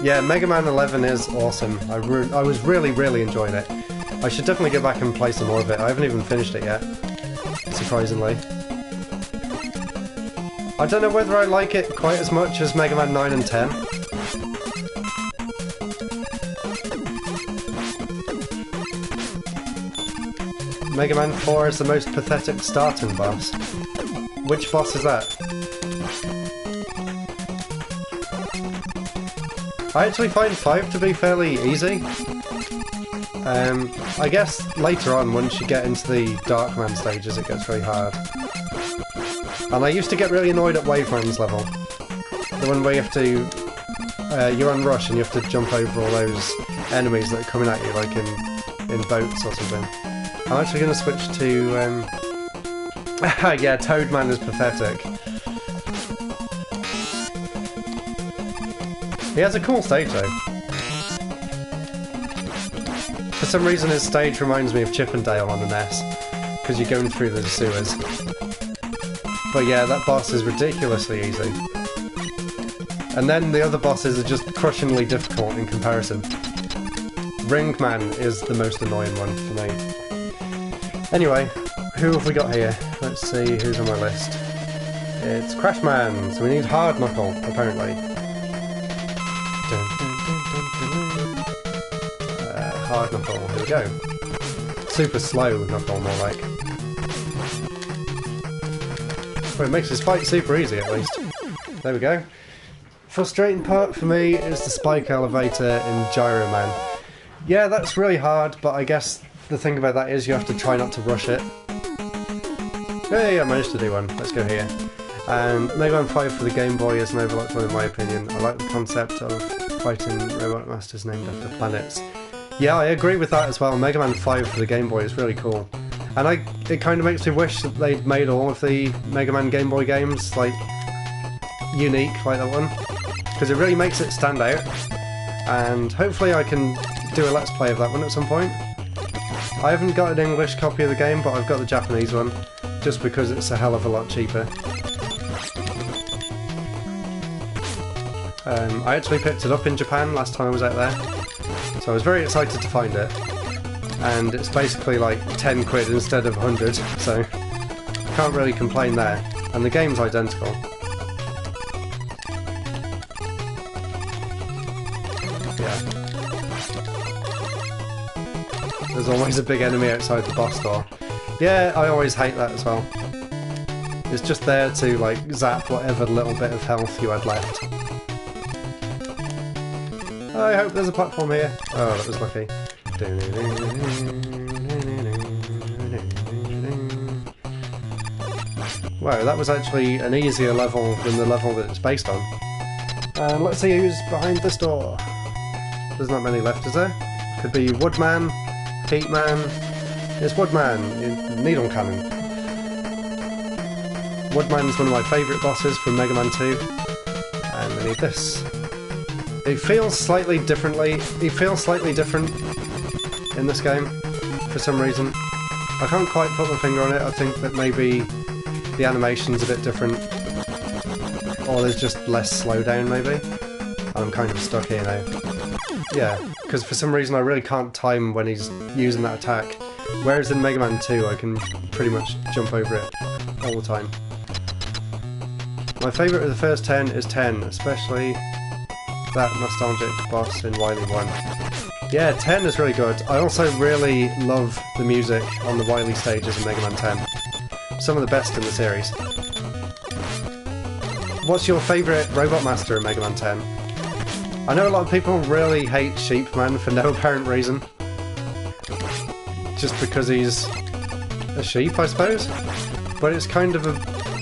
Yeah, Mega Man 11 is awesome. I was really enjoying it. I should definitely go back and play some more of it. I haven't even finished it yet, surprisingly. I don't know whether I like it quite as much as Mega Man 9 and 10. Mega Man 4 is the most pathetic starting boss. Which boss is that? I actually find 5 to be fairly easy. I guess later on, once you get into the Darkman stages, it gets really hard. And I used to get really annoyed at Waveman's level. The one where you have to... you're on Rush and you have to jump over all those enemies that are coming at you, like in boats or something. I'm actually going to switch to... yeah, Toad Man is pathetic. He has a cool stage though. For some reason his stage reminds me of Chip and Dale on the NES, because you're going through the sewers. But yeah, that boss is ridiculously easy. And then the other bosses are just crushingly difficult in comparison. Ring Man is the most annoying one for me. Anyway, who have we got here? Let's see who's on my list. It's Crash Man, so we need Hard Knuckle, apparently. Hard Knuckle, here we go. Super slow Knuckle, more like. Well, it makes this fight super easy, at least. There we go. Frustrating part for me is the spike elevator in Gyro Man. Yeah, that's really hard, but I guess the thing about that is you have to try not to rush it. Hey, I managed to do one. Let's go here. And Mega Man 5 for the Game Boy is an overlooked one in my opinion. I like the concept of fighting robot masters named after planets. Yeah, I agree with that as well. Mega Man 5 for the Game Boy is really cool. And it kind of makes me wish that they'd made all of the Mega Man Game Boy games, like, unique like that one. Because it really makes it stand out. And hopefully I can do a Let's Play of that one at some point. I haven't got an English copy of the game, but I've got the Japanese one, just because it's a hell of a lot cheaper. I actually picked it up in Japan last time I was out there, so I was very excited to find it. And it's basically like 10 quid instead of 100, so can't really complain there. And the game's identical. Yeah. There's always a big enemy outside the boss door. Yeah, I always hate that as well. It's just there to like zap whatever little bit of health you had left. I hope there's a platform here. Oh, that was lucky. Wow, that was actually an easier level than the level that it's based on. And let's see who's behind this door. There's not many left, is there? Could be Woodman, Heatman. It's Woodman, Needle Cannon. Woodman's one of my favourite bosses from Mega Man 2. And we need this. It feels slightly different in this game, for some reason. I can't quite put my finger on it. I think that maybe the animation's a bit different. Or there's just less slowdown, maybe. I'm kind of stuck here now. Yeah, because for some reason I really can't time when he's using that attack. Whereas in Mega Man 2 I can pretty much jump over it all the time. My favourite of the first 10 is 10, especially that nostalgic boss in Wily 1. Yeah, 10 is really good. I also really love the music on the Wily stages in Mega Man 10. Some of the best in the series. What's your favourite Robot Master in Mega Man 10? I know a lot of people really hate Sheep Man for no apparent reason. Just because he's a sheep, I suppose? But it's kind of a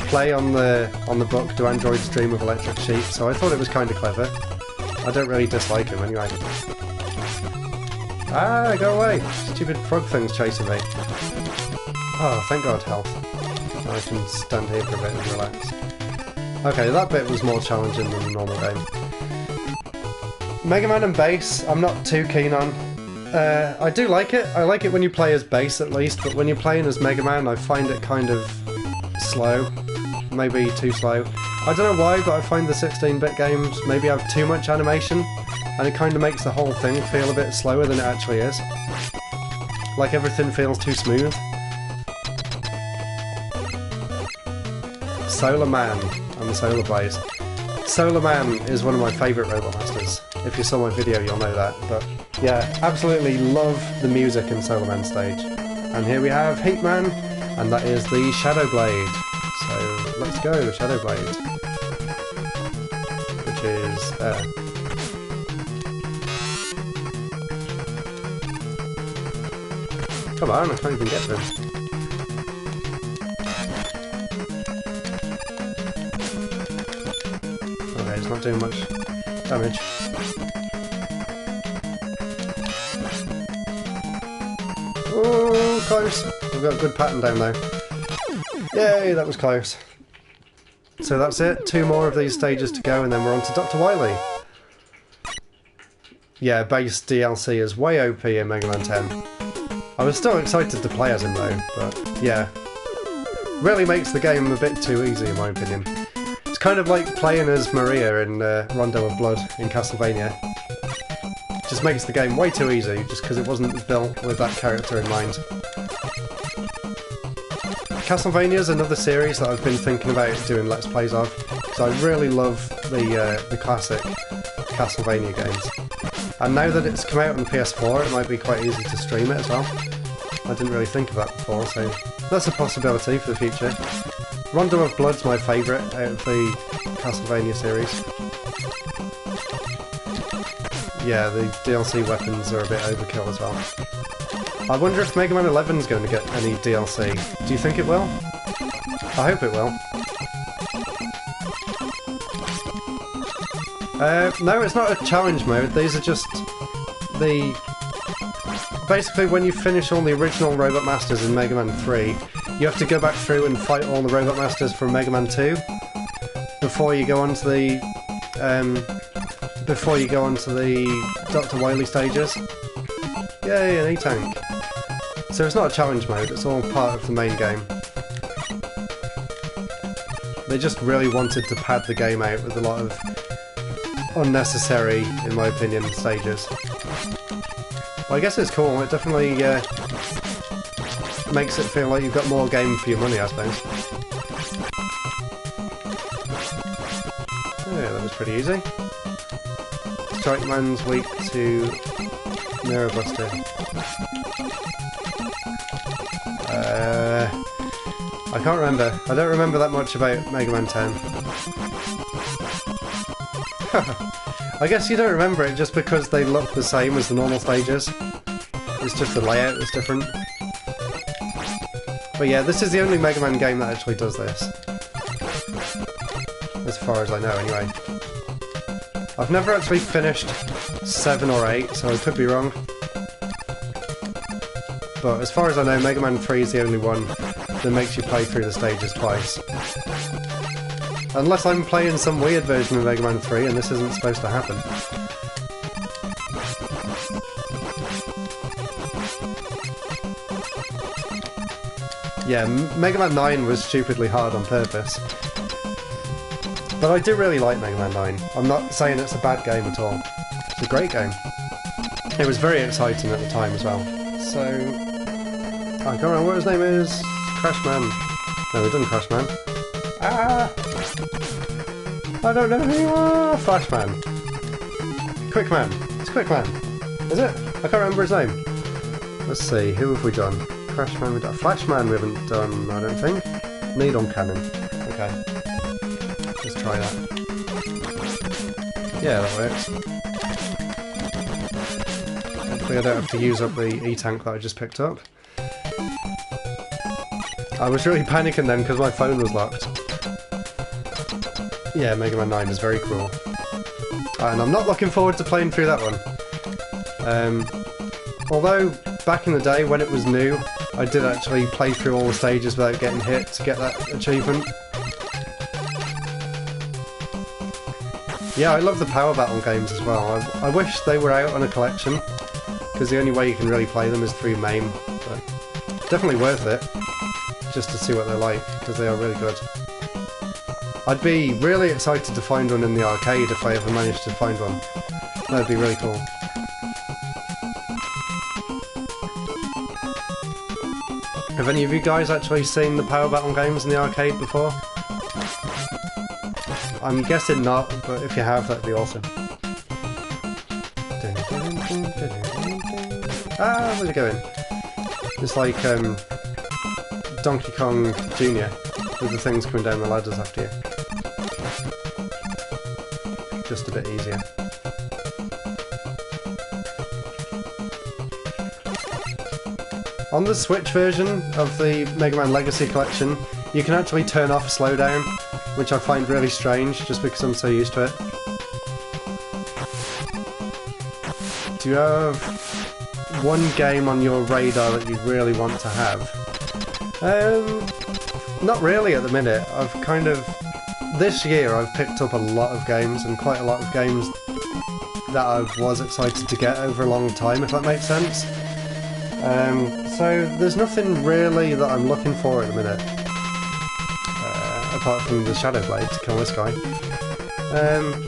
play on the book Do Androids Dream of Electric Sheep, so I thought it was kind of clever. I don't really dislike him anyway. Ah, go away! Stupid frog thing's chasing me. Oh, thank God, health. Now I can stand here for a bit and relax. Okay, that bit was more challenging than the normal game. Mega Man and Bass, I'm not too keen on. I do like it. I like it when you play as Bass at least, but when you're playing as Mega Man, I find it kind of slow. Maybe too slow. I don't know why, but I find the 16-bit games maybe have too much animation, and it kind of makes the whole thing feel a bit slower than it actually is. Like everything feels too smooth. Solar Man and the Solar Blaze. Solar Man is one of my favourite Robot Masters. If you saw my video, you'll know that. But yeah, absolutely love the music in Solar Man stage. And here we have Heat Man, and that is the Shadow Blade. So let's go, the Shadow Blade. Which is come on, I can't even get to him. Okay, it's not doing much damage. Oh, close! We've got a good pattern down there. Yay, that was close. So that's it, 2 more of these stages to go and then we're on to Dr. Wily. Yeah, Bass DLC is way OP in Mega Man 10. I was still excited to play as him though, but yeah. Really makes the game a bit too easy in my opinion. It's kind of like playing as Maria in Rondo of Blood in Castlevania. Just makes the game way too easy, just because it wasn't built with that character in mind. Castlevania is another series that I've been thinking about doing Let's Plays of, because I really love the classic Castlevania games. And now that it's come out on the PS4, it might be quite easy to stream it as well. I didn't really think of that before, so that's a possibility for the future. Rondo of Blood's my favourite out of the Castlevania series. Yeah, the DLC weapons are a bit overkill as well. I wonder if Mega Man 11's going to get any DLC. Do you think it will? I hope it will. No, it's not a challenge mode. These are just the... Basically, when you finish all the original Robot Masters in Mega Man 3, you have to go back through and fight all the Robot Masters from Mega Man 2 before you go on to the Dr. Wily stages. Yay, an E-Tank. So it's not a challenge mode, it's all part of the main game. They just really wanted to pad the game out with a lot of unnecessary, in my opinion, stages. Well, I guess it's cool, it definitely makes it feel like you've got more game for your money, I suppose. Yeah, that was pretty easy. Strike Man's weak to Mirror Buster. I can't remember. I don't remember that much about Mega Man 10. I guess you don't remember it just because they look the same as the normal stages. It's just the layout that's different. But yeah, this is the only Mega Man game that actually does this. As far as I know, anyway. I've never actually finished 7 or 8, so I could be wrong. But as far as I know, Mega Man 3 is the only one that makes you play through the stages twice. Unless I'm playing some weird version of Mega Man 3 and this isn't supposed to happen. Yeah, Mega Man 9 was stupidly hard on purpose. But I do really like Mega Man 9. I'm not saying it's a bad game at all. It's a great game. It was very exciting at the time as well. So... I can't remember what his name is. Crash Man. No, we've done Crash Man. Ah! I don't know who you are! Flash Man. Quick Man. It's Quick Man. Is it? I can't remember his name. Let's see, who have we done? Crash Man we've done. Flash Man we haven't done, I don't think. Needle Cannon. Okay. Let's try that. Yeah, that works. Hopefully I don't have to use up the E-Tank that I just picked up. I was really panicking then because my phone was locked. Yeah, Mega Man 9 is very cool. And I'm not looking forward to playing through that one. Although, back in the day when it was new, I did actually play through all the stages without getting hit to get that achievement. Yeah, I love the Power Battle games as well. I wish they were out on a collection, because the only way you can really play them is through MAME. But definitely worth it, just to see what they're like, because they are really good. I'd be really excited to find one in the arcade if I ever managed to find one. That'd be really cool. Have any of you guys actually seen the Power Battle games in the arcade before? I'm guessing not, but if you have, that'd be awesome. Ah, where's it going? It's like Donkey Kong Jr. with the things coming down the ladders after you. Just a bit easier. On the Switch version of the Mega Man Legacy Collection, you can actually turn off slowdown, which I find really strange, just because I'm so used to it. Do you have one game on your radar that you really want to have? Not really at the minute. I've kind of... This year I've picked up a lot of games, and quite a lot of games that I was excited to get over a long time, if that makes sense. So there's nothing really that I'm looking for at the minute, apart from the Shadow Blade to kill this guy.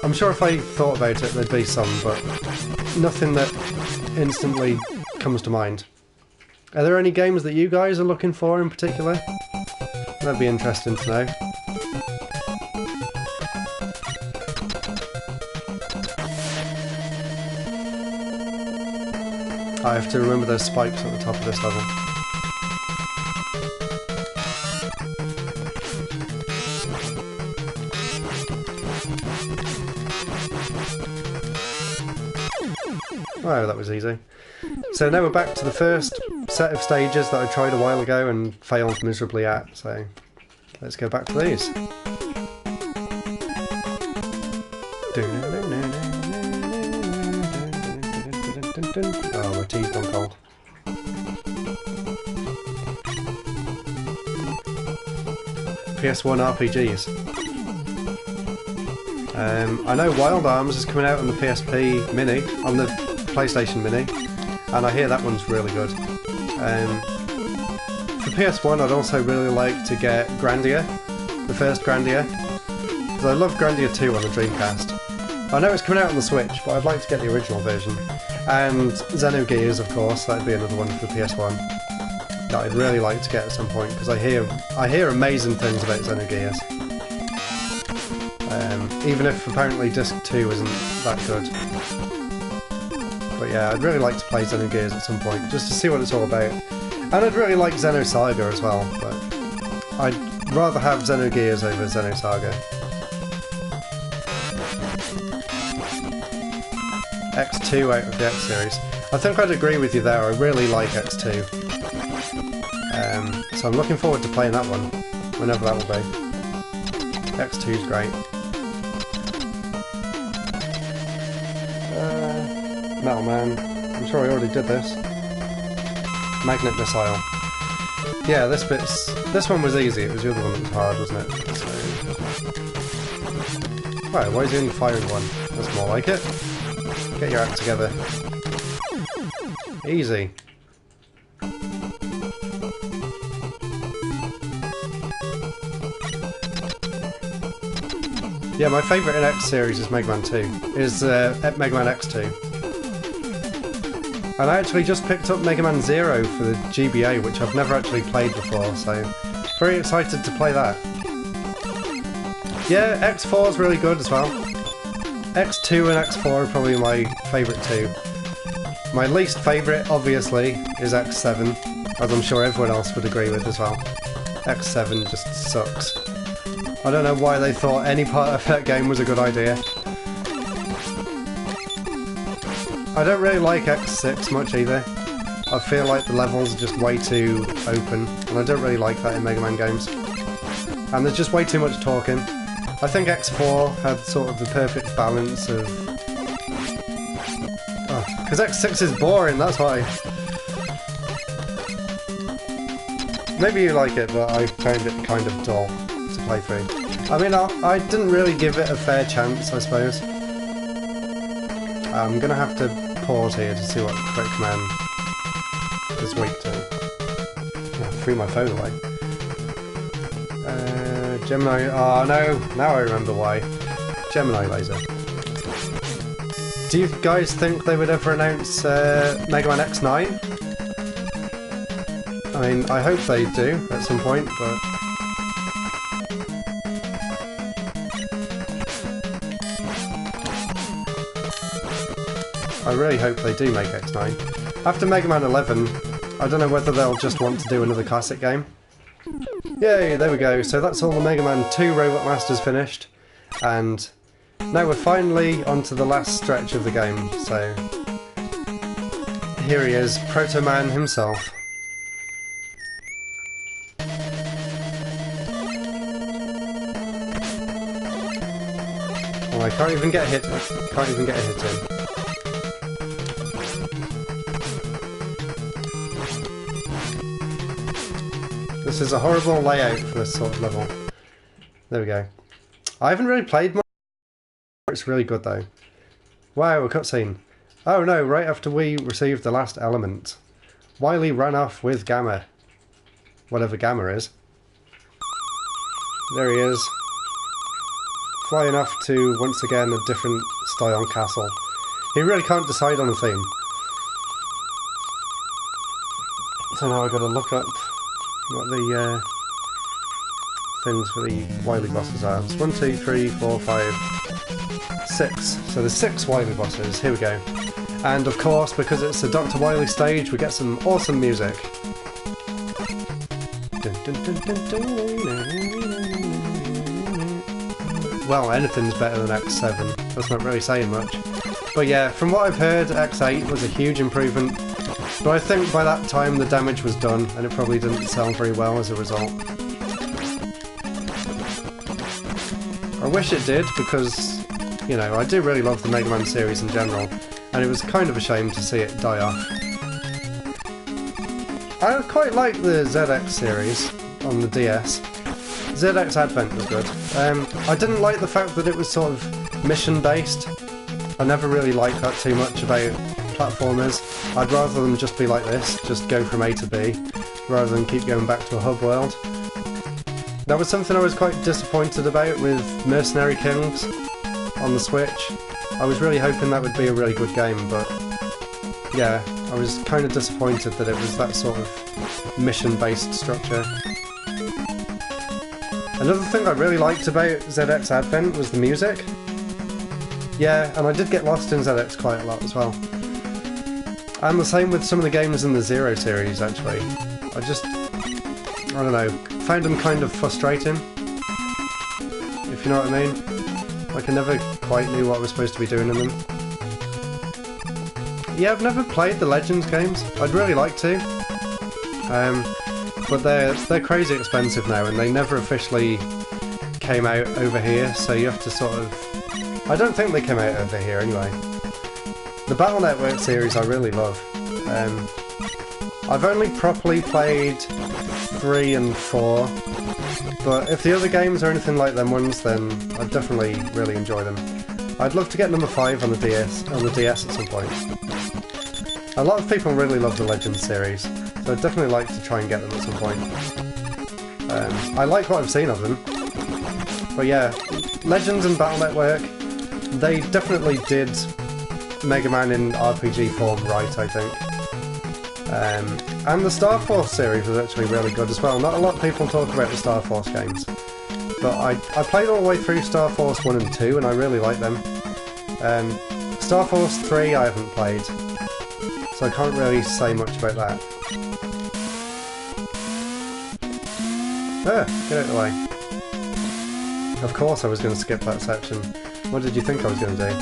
I'm sure if I thought about it there'd be some, but nothing that instantly comes to mind. Are there any games that you guys are looking for in particular? That'd be interesting to know. I have to remember those spikes at the top of this level. Oh, that was easy. So now we're back to the first set of stages that I tried a while ago and failed miserably at, so let's go back to these. Oh, my tea's gone cold. PS1 RPGs. I know Wild Arms is coming out on the PSP Mini, on the PlayStation Mini, and I hear that one's really good. For PS1 I'd also really like to get Grandia, the first Grandia, because I love Grandia 2 on the Dreamcast. I know it's coming out on the Switch, but I'd like to get the original version. And Xenogears, of course, that'd be another one for the PS1 that I'd really like to get at some point, because I hear amazing things about Xenogears. Even if apparently Disc 2 isn't that good. But yeah, I'd really like to play Xenogears at some point, just to see what it's all about. And I'd really like Xenosaga as well, but I'd rather have Xenogears over Xenosaga. X2 out of the X series. I think I'd agree with you there, I really like X2. So I'm looking forward to playing that one, whenever that will be. X2's great. Metal Man. I'm sure I already did this. Magnet Missile. Yeah, this one was easy, it was the other one that was hard, wasn't it? So... Right, why is he only firing one? That's more like it. Get your act together. Easy. Yeah, my favourite in X series is Mega Man 2. Is Mega Man X2. And I actually just picked up Mega Man 0 for the GBA, which I've never actually played before, so very excited to play that. Yeah, X4 is really good as well. X2 and X4 are probably my favourite two. My least favourite, obviously, is X7, as I'm sure everyone else would agree with as well. X7 just sucks. I don't know why they thought any part of that game was a good idea. I don't really like X6 much either. I feel like the levels are just way too open, and I don't really like that in Mega Man games. And there's just way too much talking. I think X4 had sort of the perfect balance of... Because X6 is boring, that's why. Maybe you like it, but I found it kind of dull to play through. I mean, I didn't really give it a fair chance, I suppose. I'm gonna have to pause here to see what Proto Man is weak to. I threw my phone away. Gemini... Oh no! Now I remember why. Gemini laser. Do you guys think they would ever announce Mega Man X9? I mean, I hope they do at some point, but... I really hope they do make X9. After Mega Man 11, I don't know whether they'll just want to do another classic game. Yay, there we go. So that's all the Mega Man 2 Robot Masters finished. And now we're finally onto the last stretch of the game. So here he is, Proto Man himself. Oh, I can't even get hit. Can't even get a hit in. This is a horrible layout for this sort of level. There we go. I haven't really played much. It's really good though. Wow, a cutscene. Oh no, right after we received the last element, Wily ran off with Gamma. Whatever Gamma is. There he is. Flying off to, once again, a different style castle. He really can't decide on a theme. So now I've got to look up what the things for the Wily bosses are. It's 1, 2, 3, 4, 5, 6. So there's 6 Wily bosses. Here we go. And of course, because it's a Dr. Wily stage, we get some awesome music. Dun, dun, dun, dun, dun. Well, anything's better than X7. That's not really saying much. But yeah, from what I've heard, X8 was a huge improvement. But I think by that time the damage was done, and it probably didn't sell very well as a result. I wish it did, because, you know, I do really love the Mega Man series in general, and it was kind of a shame to see it die off. I quite like the ZX series on the DS. ZX Advent was good. I didn't like the fact that it was sort of mission-based. I never really liked that too much about platformers. I'd rather them just be like this, just go from A to B, rather than keep going back to a hub world. That was something I was quite disappointed about with Mercenary Kings on the Switch. I was really hoping that would be a really good game, but yeah, I was kind of disappointed that it was that sort of mission-based structure. Another thing I really liked about ZX Advent was the music. Yeah, and I did get lost in ZX quite a lot as well. And the same with some of the games in the Zero series, actually. I don't know, found them kind of frustrating, if you know what I mean. Like, I never quite knew what I was supposed to be doing in them. Yeah, I've never played the Legends games. I'd really like to. But they're crazy expensive now, and they never officially came out over here, so you have to sort of... I don't think they came out over here anyway. The Battle Network series I really love. I've only properly played 3 and 4, but if the other games are anything like them ones, then I'd definitely really enjoy them. I'd love to get number 5 on the DS at some point. A lot of people really love the Legends series, so I'd definitely like to try and get them at some point. I like what I've seen of them, but yeah, Legends and Battle Network, they definitely did Mega Man in RPG form right, I think. And the Star Force series was actually really good as well. Not a lot of people talk about the Star Force games, but I played all the way through Star Force 1 and 2 and I really like them. Star Force 3 I haven't played, so I can't really say much about that. Ah, get out of the way. Of course I was going to skip that section. What did you think I was going to do?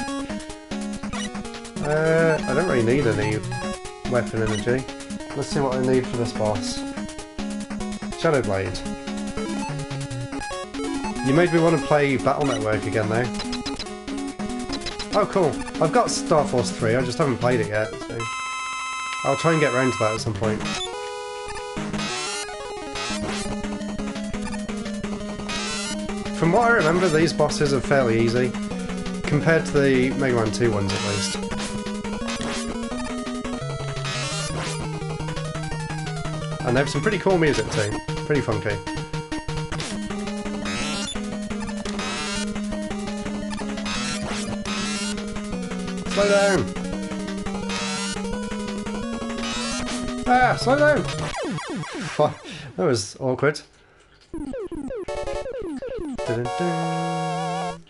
I don't really need any weapon energy. Let's see what I need for this boss. Shadow Blade. You made me want to play Battle Network again though. Oh cool, I've got Star Force 3, I just haven't played it yet, so I'll try and get around to that at some point. From what I remember, these bosses are fairly easy, compared to the Mega Man 2 ones at least. And they have some pretty cool music too. Pretty funky. Slow down! Ah, slow down! That was awkward. Dun-dun-dun.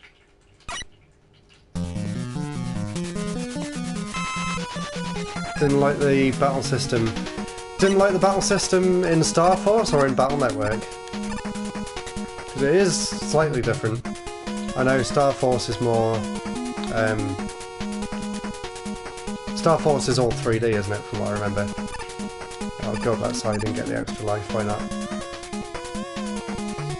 Didn't like the battle system. Didn't like the battle system in Star Force or in Battle Network. Because it is slightly different. I know Star Force is more... Star Force is all 3D, isn't it, from what I remember? I'll go up that side and get the extra life, why not?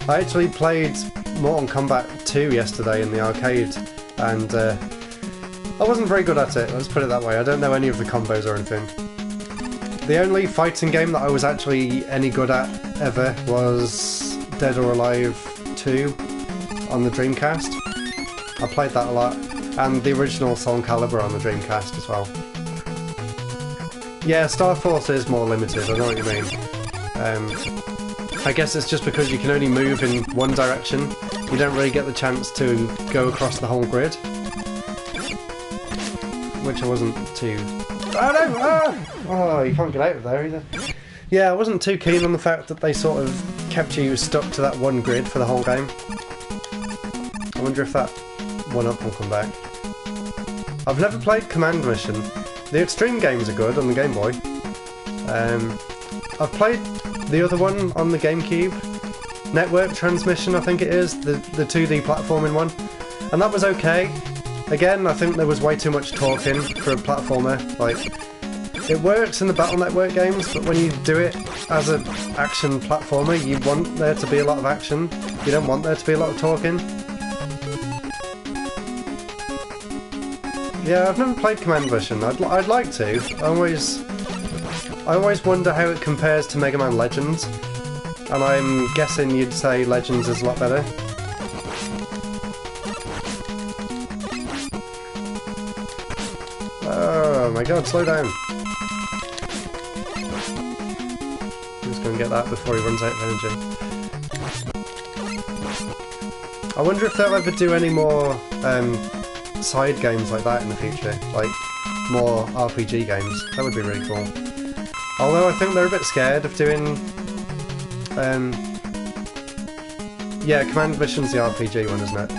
I actually played Mortal Kombat 2 yesterday in the arcade, and I wasn't very good at it, let's put it that way. I don't know any of the combos or anything. The only fighting game that I was actually any good at ever was Dead or Alive 2 on the Dreamcast. I played that a lot, and the original Soul Calibur on the Dreamcast as well. Yeah, Star Force is more limited, I know what you mean. I guess it's just because you can only move in one direction. You don't really get the chance to go across the whole grid. Which I wasn't too... Oh no! Ah! Oh, you can't get out of there either. Yeah, I wasn't too keen on the fact that they sort of kept you stuck to that one grid for the whole game. I wonder if that 1-up will come back. I've never played Command Mission. The Extreme games are good on the Game Boy. I've played the other one on the GameCube. Network Transmission, I think it is. The 2D platforming one. And that was okay. Again, I think there was way too much talking for a platformer. Like, it works in the Battle Network games, but when you do it as an action platformer, you want there to be a lot of action. You don't want there to be a lot of talking. Yeah, I've never played Command Mission. I'd like to. I always wonder how it compares to Mega Man Legends, and I'm guessing you'd say Legends is a lot better. Oh my god, slow down. I'm just going to get that before he runs out of energy. I wonder if they'll ever do any more side games like that in the future, like more RPG games. That would be really cool. Although I think they're a bit scared of doing... yeah, Command Mission's the RPG one, isn't it?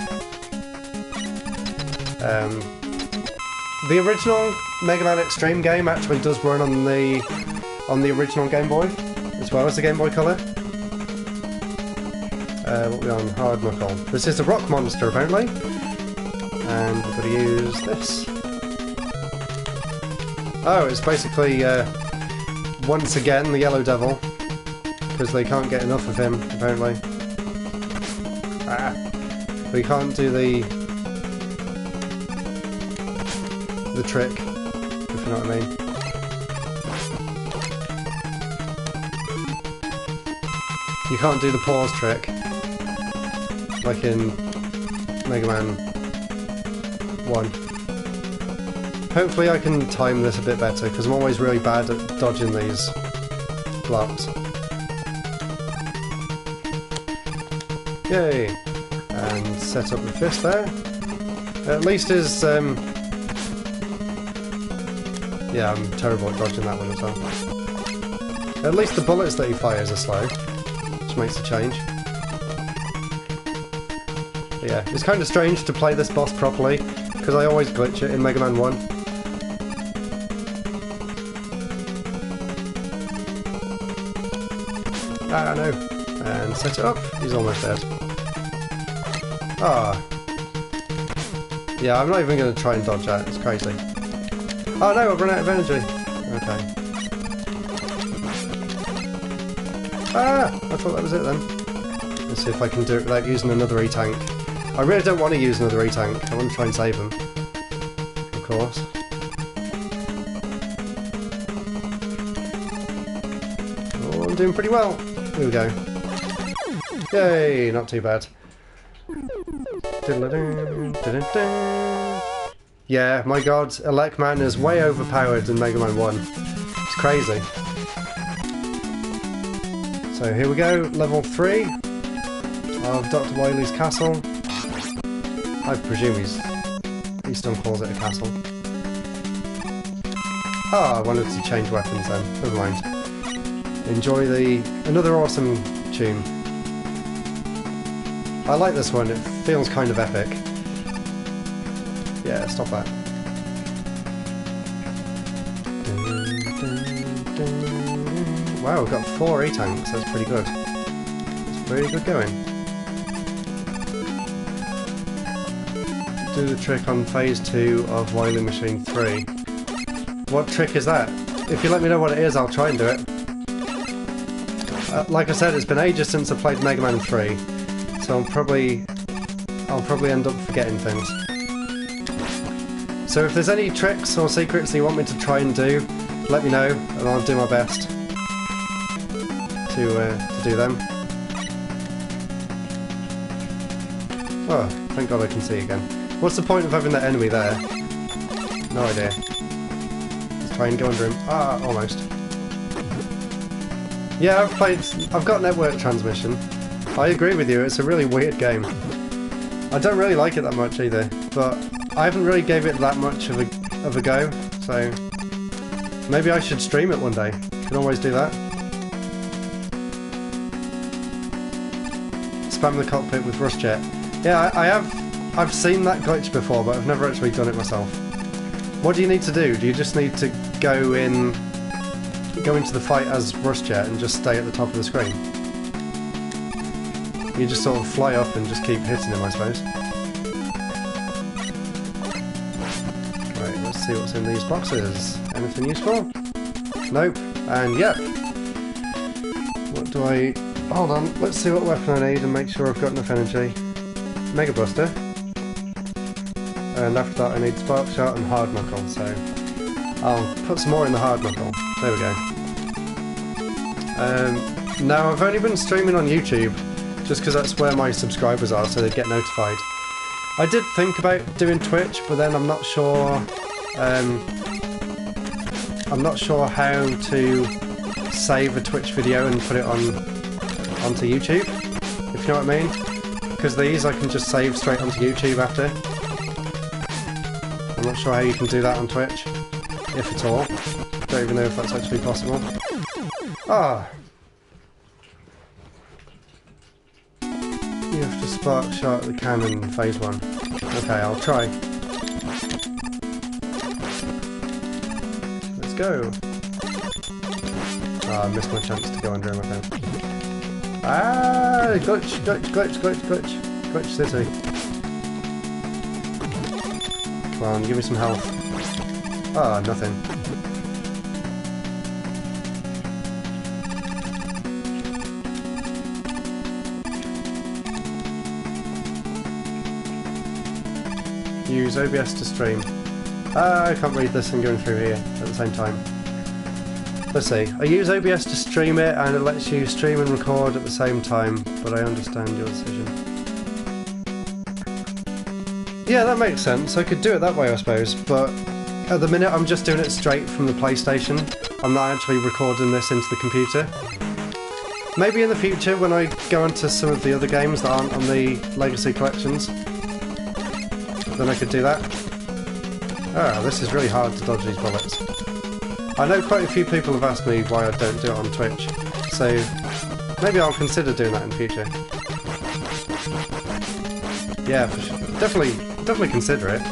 The original Mega Man Extreme game actually does run on the original Game Boy, as well as the Game Boy Color. What are we on? Hard Knuckle. This is a rock monster, apparently. And we're going to use this. Oh, it's basically, once again, the Yellow Devil. Because they can't get enough of him, apparently. Ah! We can't do the trick, if you know what I mean. You can't do the pause trick, like in Mega Man 1. Hopefully I can time this a bit better, because I'm always really bad at dodging these blocks. Yay! And set up the fist there. At least his... yeah, I'm terrible at dodging that one as well. At least the bullets that he fires are slow, which makes a change. But yeah, it's kind of strange to play this boss properly, because I always glitch it in Mega Man 1. Ah, no. And set it up. He's almost dead. Ah. Yeah, I'm not even going to try and dodge that. It's crazy. Oh no, I've run out of energy. Okay. Ah! I thought that was it then. Let's see if I can do it without using another E-Tank. I really don't want to use another E-Tank. I want to try and save him. Of course. Oh, I'm doing pretty well. Here we go. Yay! Not too bad. Yeah, my god, Elecman is way overpowered in Mega Man 1. It's crazy. So here we go, level 3 of Dr. Wily's castle. I presume he still calls it a castle. Ah, I wanted to change weapons then, never mind. Enjoy another awesome tune. I like this one, it feels kind of epic. Yeah, stop that. Wow, we've got 4 E-tanks, that's pretty good. It's pretty good going. Do the trick on phase 2 of Wily Machine 3. What trick is that? If you let me know what it is, I'll try and do it. Like I said, it's been ages since I played Mega Man 3, so I'll probably end up forgetting things. So if there's any tricks or secrets you want me to try and do, let me know, and I'll do my best to do them. Oh, thank God I can see again. What's the point of having that enemy there? No idea. Let's try and go under him. Ah, almost. Yeah, I've got network transmission. I agree with you, it's a really weird game. I don't really like it that much either, but I haven't really gave it that much of a go, so maybe I should stream it one day. Can always do that. Spam the cockpit with RustJet. Yeah, I've seen that glitch before, but I've never actually done it myself. What do you need to do? Do you just need to go into the fight as RustJet and just stay at the top of the screen? You just sort of fly up and just keep hitting him, I suppose. Right, let's see what's in these boxes. Anything useful? Nope. And yep. What do I... Hold on, let's see what weapon I need and make sure I've got enough energy. Mega Buster. And after that I need Spark Shot and Hard Knuckle, so I'll put some more in the Hard Knuckle. There we go. Now I've only been streaming on YouTube, just because that's where my subscribers are, so they get notified. I did think about doing Twitch, but then I'm not sure how to save a Twitch video and put it onto YouTube, if you know what I mean. Because these I can just save straight onto YouTube after. I'm not sure how you can do that on Twitch, if at all. Don't even know if that's actually possible. Ah! You have to Spark Shot the cannon in phase 1. Okay, I'll try. Let's go! Ah, I missed my chance to go under him, I think. Ah! Glitch, glitch, glitch, glitch, glitch. Glitch city. Come on, give me some health. Ah, nothing. Use OBS to stream. I can't read this and going through here at the same time. Let's see. I use OBS to stream it and it lets you stream and record at the same time, but I understand your decision. Yeah, that makes sense. I could do it that way, I suppose, but at the minute I'm just doing it straight from the PlayStation. I'm not actually recording this into the computer. Maybe in the future when I go into some of the other games that aren't on the Legacy collections, then I could do that. Ah, this is really hard to dodge these bullets. I know quite a few people have asked me why I don't do it on Twitch, so maybe I'll consider doing that in the future. Yeah, for sure. Definitely consider it.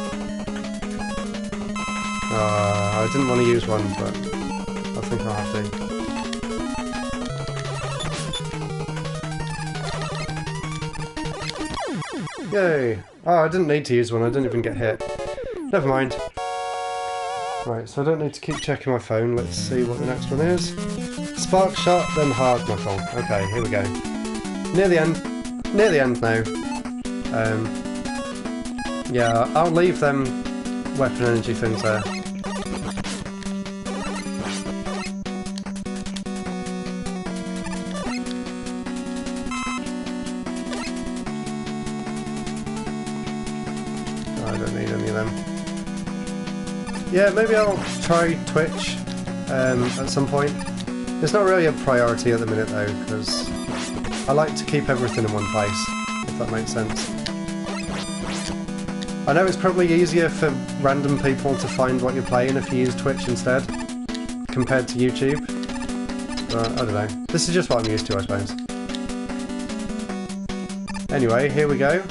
I didn't want to use one, but I think I'll have to. Yay! Oh, I didn't need to use one, I didn't even get hit. Never mind. Right, so I don't need to keep checking my phone. Let's see what the next one is. Spark Shot, then Hard Knuckle. Okay, here we go. Near the end. Near the end now. Yeah, I'll leave them weapon energy things there. I don't need any of them. Yeah, maybe I'll try Twitch at some point. It's not really a priority at the minute though, because I like to keep everything in one place, if that makes sense. I know it's probably easier for random people to find what you're playing if you use Twitch instead, compared to YouTube. But I don't know. This is just what I'm used to, I suppose. Anyway, here we go.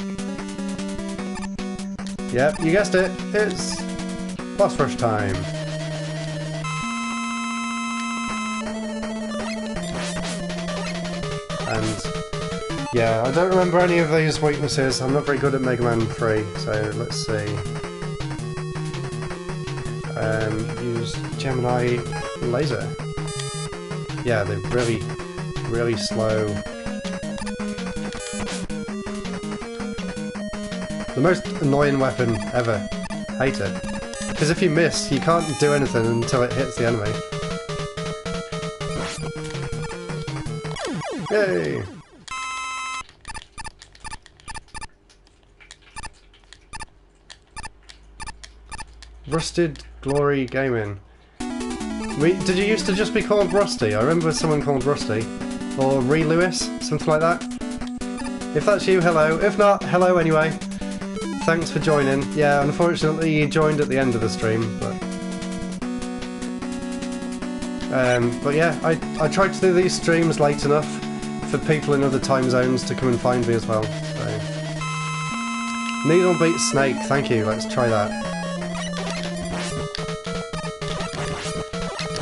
Yep, you guessed it. It's boss rush time. And yeah, I don't remember any of these weaknesses. I'm not very good at Mega Man 3, so let's see. Use Gemini laser. Yeah, they're really, really slow. The most annoying weapon ever. Hate it. Because if you miss, you can't do anything until it hits the enemy. Yay! Rusted Glory Gaming. Did you used to just be called Rusty? I remember someone called Rusty. Or Ree Lewis, something like that. If that's you, hello. If not, hello anyway. Thanks for joining. Yeah, unfortunately you joined at the end of the stream, but yeah, I tried to do these streams late enough for people in other time zones to come and find me as well. So. Needle beat Snake, thank you, let's try that.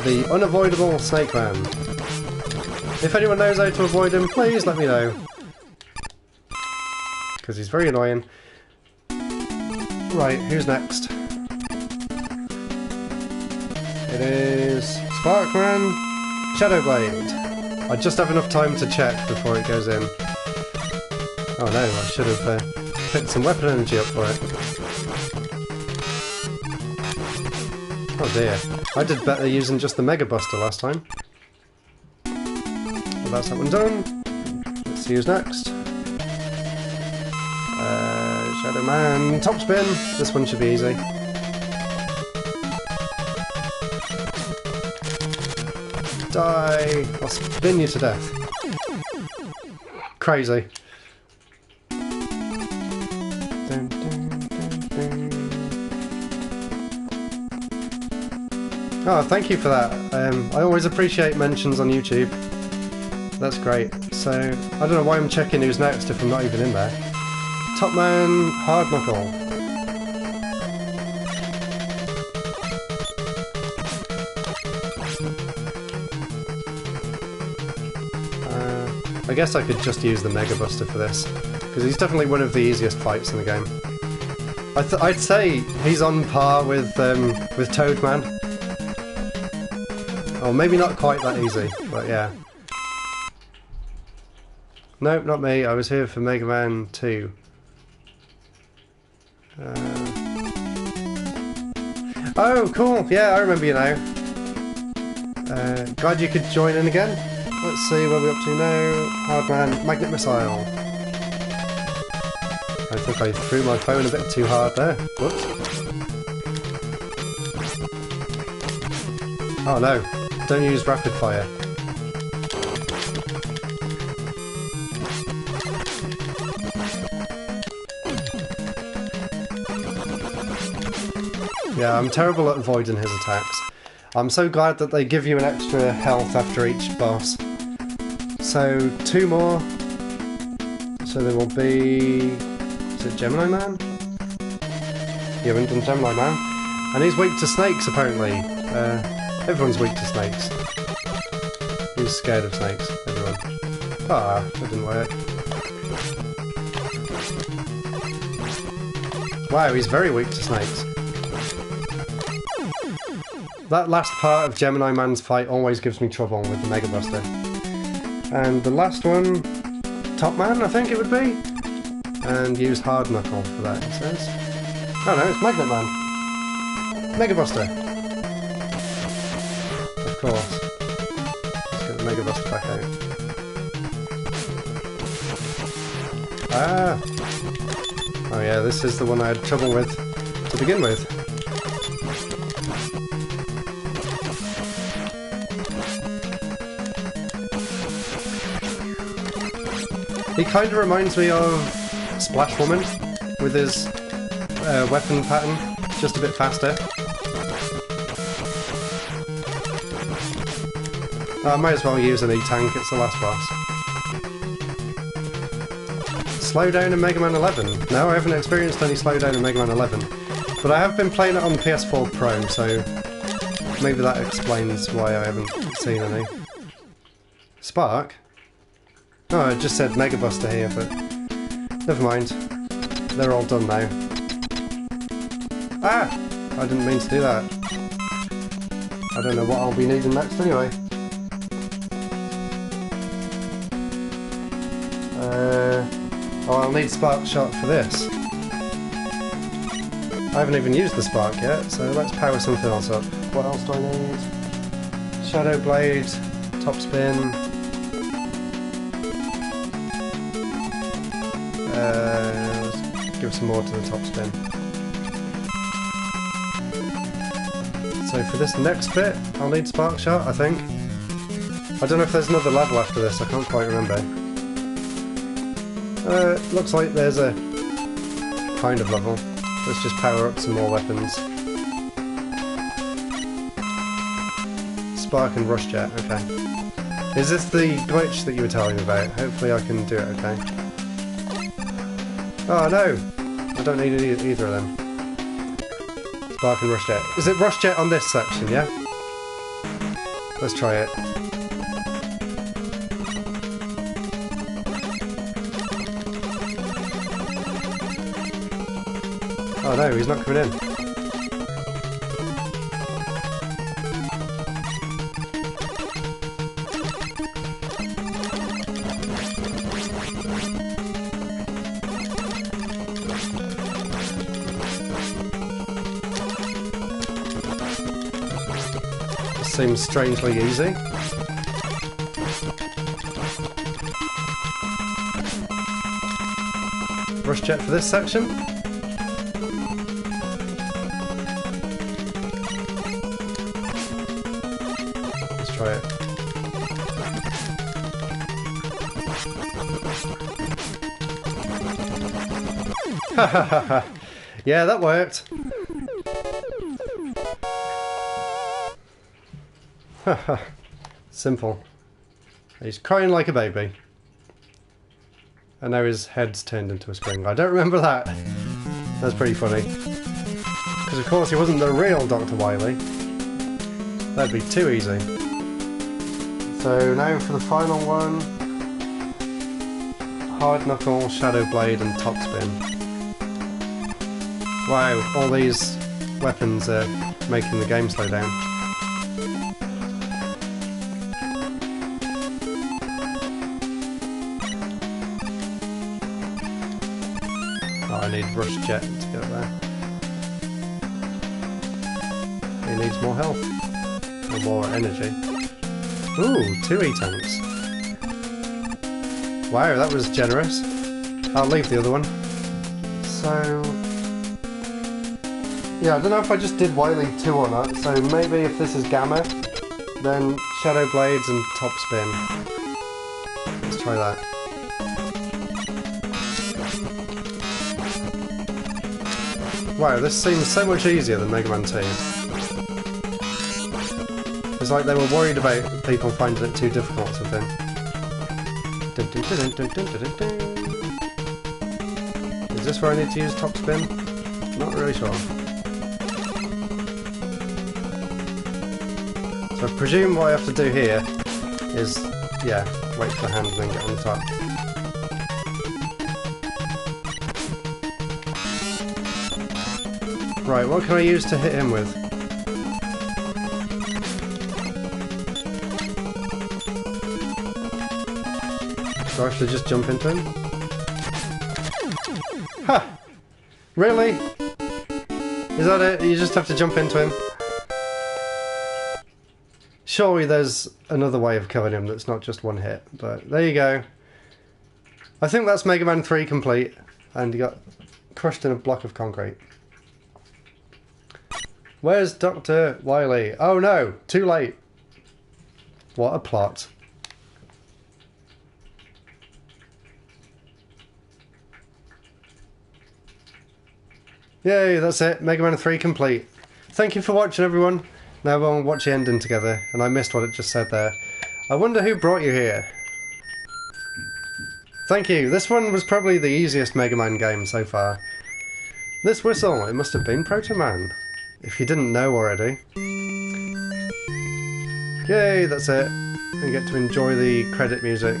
The unavoidable Snake Man. If anyone knows how to avoid him, please let me know. Because he's very annoying. Right, who's next? It is Sparkman Shadowblade. I just have enough time to check before it goes in. Oh no, I should have picked some weapon energy up for it. Oh dear, I did better using just the Mega Buster last time. Well, that's that one done. Let's see who's next. Shadow Man, top spin. This one should be easy. Die! I'll spin you to death. Crazy. Dun, dun, dun, dun. Oh, thank you for that. I always appreciate mentions on YouTube. That's great. So, I don't know why I'm checking who's next if I'm not even in there. Top Man, Hard Knuckle. I guess I could just use the Mega Buster for this, because he's definitely one of the easiest fights in the game. I'd say he's on par with Toad Man. Oh, maybe not quite that easy, but yeah. Nope, not me. I was here for Mega Man 2. Oh, cool. Yeah, I remember you now. Glad you could join in again. Let's see where we're up to now. Hard Man, Magnet Missile. I think I threw my phone a bit too hard there. Whoops. Oh no, don't use rapid fire. Yeah, I'm terrible at avoiding his attacks. I'm so glad that they give you an extra health after each boss. So, 2 more. So there will be... Is it Gemini Man? You haven't done Gemini Man. And he's weak to snakes, apparently. Everyone's weak to snakes. Who's scared of snakes? Everyone. Ah, that didn't work. Wow, he's very weak to snakes. That last part of Gemini Man's fight always gives me trouble with the Mega Buster. And the last one, Top Man, I think it would be? And use Hard Knuckle for that, it says. Oh no, it's Magnet Man. Mega Buster. Of course. Let's get the Mega Buster back out. Ah! Oh yeah, this is the one I had trouble with to begin with. He kind of reminds me of Splash Woman with his weapon pattern, just a bit faster. I might as well use an E-Tank, it's the last boss. Slowdown in Mega Man 11. No, I haven't experienced any slowdown in Mega Man 11. But I have been playing it on the PS4 Pro, so maybe that explains why I haven't seen any. Spark? Oh, it just said Mega Buster here, but never mind. They're all done now. Ah! I didn't mean to do that. I don't know what I'll be needing next anyway. Oh, I'll need Spark Shot for this. I haven't even used the Spark yet, so let's power something else up. What else do I need? Shadow Blade, Top Spin. Let's give some more to the Top Spin. So for this next bit, I'll need Spark Shot, I think. I don't know if there's another level after this, I can't quite remember. Looks like there's a kind of level. Let's just power up some more weapons. Spark and Rush Jet, okay. Is this the glitch that you were telling me about? Hopefully I can do it okay. Oh no! I don't need either of them. Spark and Rush Jet. Is it Rush Jet on this section, yeah? Let's try it. Oh no, he's not coming in. This seems strangely easy. Rush Jet for this section. Try it. Ha ha ha ha! Yeah, that worked! Haha. Simple. He's crying like a baby. And now his head's turned into a spring. I don't remember that! That's pretty funny. Because of course he wasn't the real Dr. Wily. That'd be too easy. So now for the final one, Hard Knuckle, Shadow Blade and Top Spin. Wow, all these weapons are making the game slow down. Oh, I need Rush Jet to get there. He needs more health, or more energy. Ooh, 2 E-Tanks. Wow, that was generous. I'll leave the other one. So... yeah, I don't know if I just did Wily 2 or not, so maybe if this is Gamma, then Shadow Blades and Top Spin. Let's try that. Wow, this seems so much easier than Mega Man 2. It's like they were worried about people finding it too difficult or something. Is this where I need to use Top Spin? Not really sure. So I presume what I have to do here is, yeah, wait for the hand and then get on the top. Right, what can I use to hit him with? Do I have to just jump into him? Ha! Really? Is that it? You just have to jump into him? Surely there's another way of killing him that's not just one hit, but there you go. I think that's Mega Man 3 complete, and he got crushed in a block of concrete. Where's Dr. Wily? Oh no, too late. What a plot. Yay, that's it. Mega Man 3 complete. Thank you for watching, everyone. Now we'll watch the ending together, and I missed what it just said there. I wonder who brought you here. Thank you. This one was probably the easiest Mega Man game so far. This whistle, it must have been Proto Man, if you didn't know already. Yay, that's it. You get to enjoy the credit music,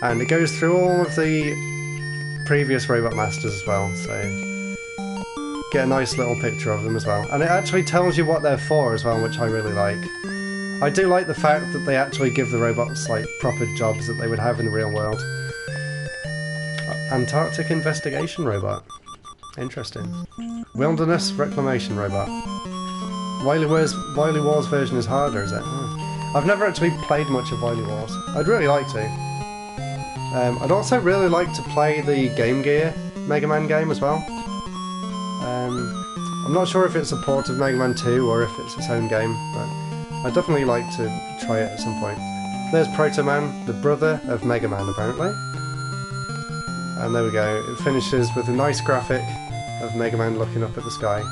and it goes through all of the previous Robot Masters as well, so get a nice little picture of them as well. And it actually tells you what they're for as well, which I really like. I do like the fact that they actually give the robots like proper jobs that they would have in the real world. Antarctic investigation robot. Interesting. Wilderness reclamation robot. Wily Wars version is harder, is it? Oh. I've never actually played much of Wily Wars. I'd really like to. I'd also really like to play the Game Gear Mega Man game as well. I'm not sure if it's a port of Mega Man 2 or if it's its own game, but I'd definitely like to try it at some point. There's Proto Man, the brother of Mega Man apparently. And there we go, it finishes with a nice graphic of Mega Man looking up at the sky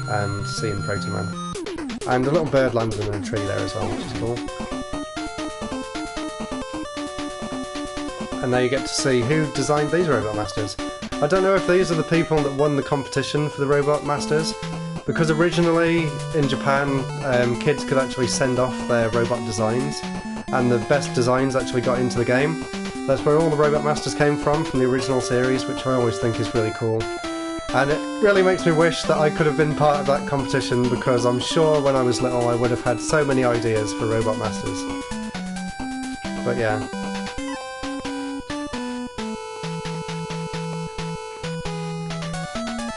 and seeing Proto Man. And a little bird landing in a tree there as well, which is cool. And now you get to see who designed these Robot Masters. I don't know if these are the people that won the competition for the Robot Masters, because originally in Japan kids could actually send off their robot designs, and the best designs actually got into the game. That's where all the Robot Masters came from the original series, which I always think is really cool. And it really makes me wish that I could have been part of that competition, because I'm sure when I was little I would have had so many ideas for Robot Masters. But yeah.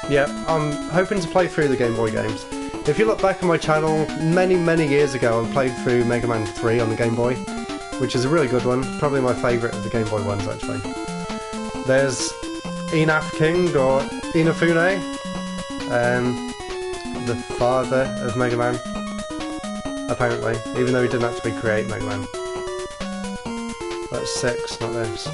Yeah, I'm hoping to play through the Game Boy games. If you look back on my channel, many years ago I played through Mega Man 3 on the Game Boy, which is a really good one, probably my favourite of the Game Boy ones actually. There's Inaf King, or Inafune, the father of Mega Man, apparently, even though he didn't actually create Mega Man. That's 6, not this.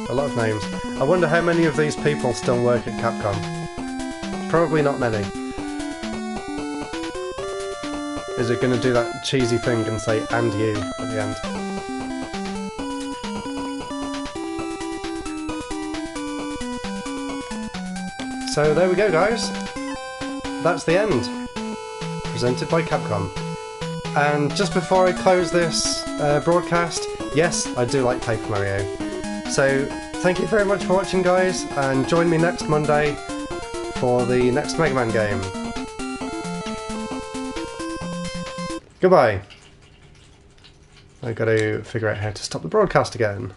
A lot of names. I wonder how many of these people still work at Capcom. Probably not many. Is it going to do that cheesy thing and say "and you" at the end? So there we go, guys. That's the end. Presented by Capcom. And just before I close this broadcast, yes, I do like Paper Mario. So, thank you very much for watching, guys, and join me next Monday for the next Mega Man game. Goodbye. I've got to figure out how to stop the broadcast again.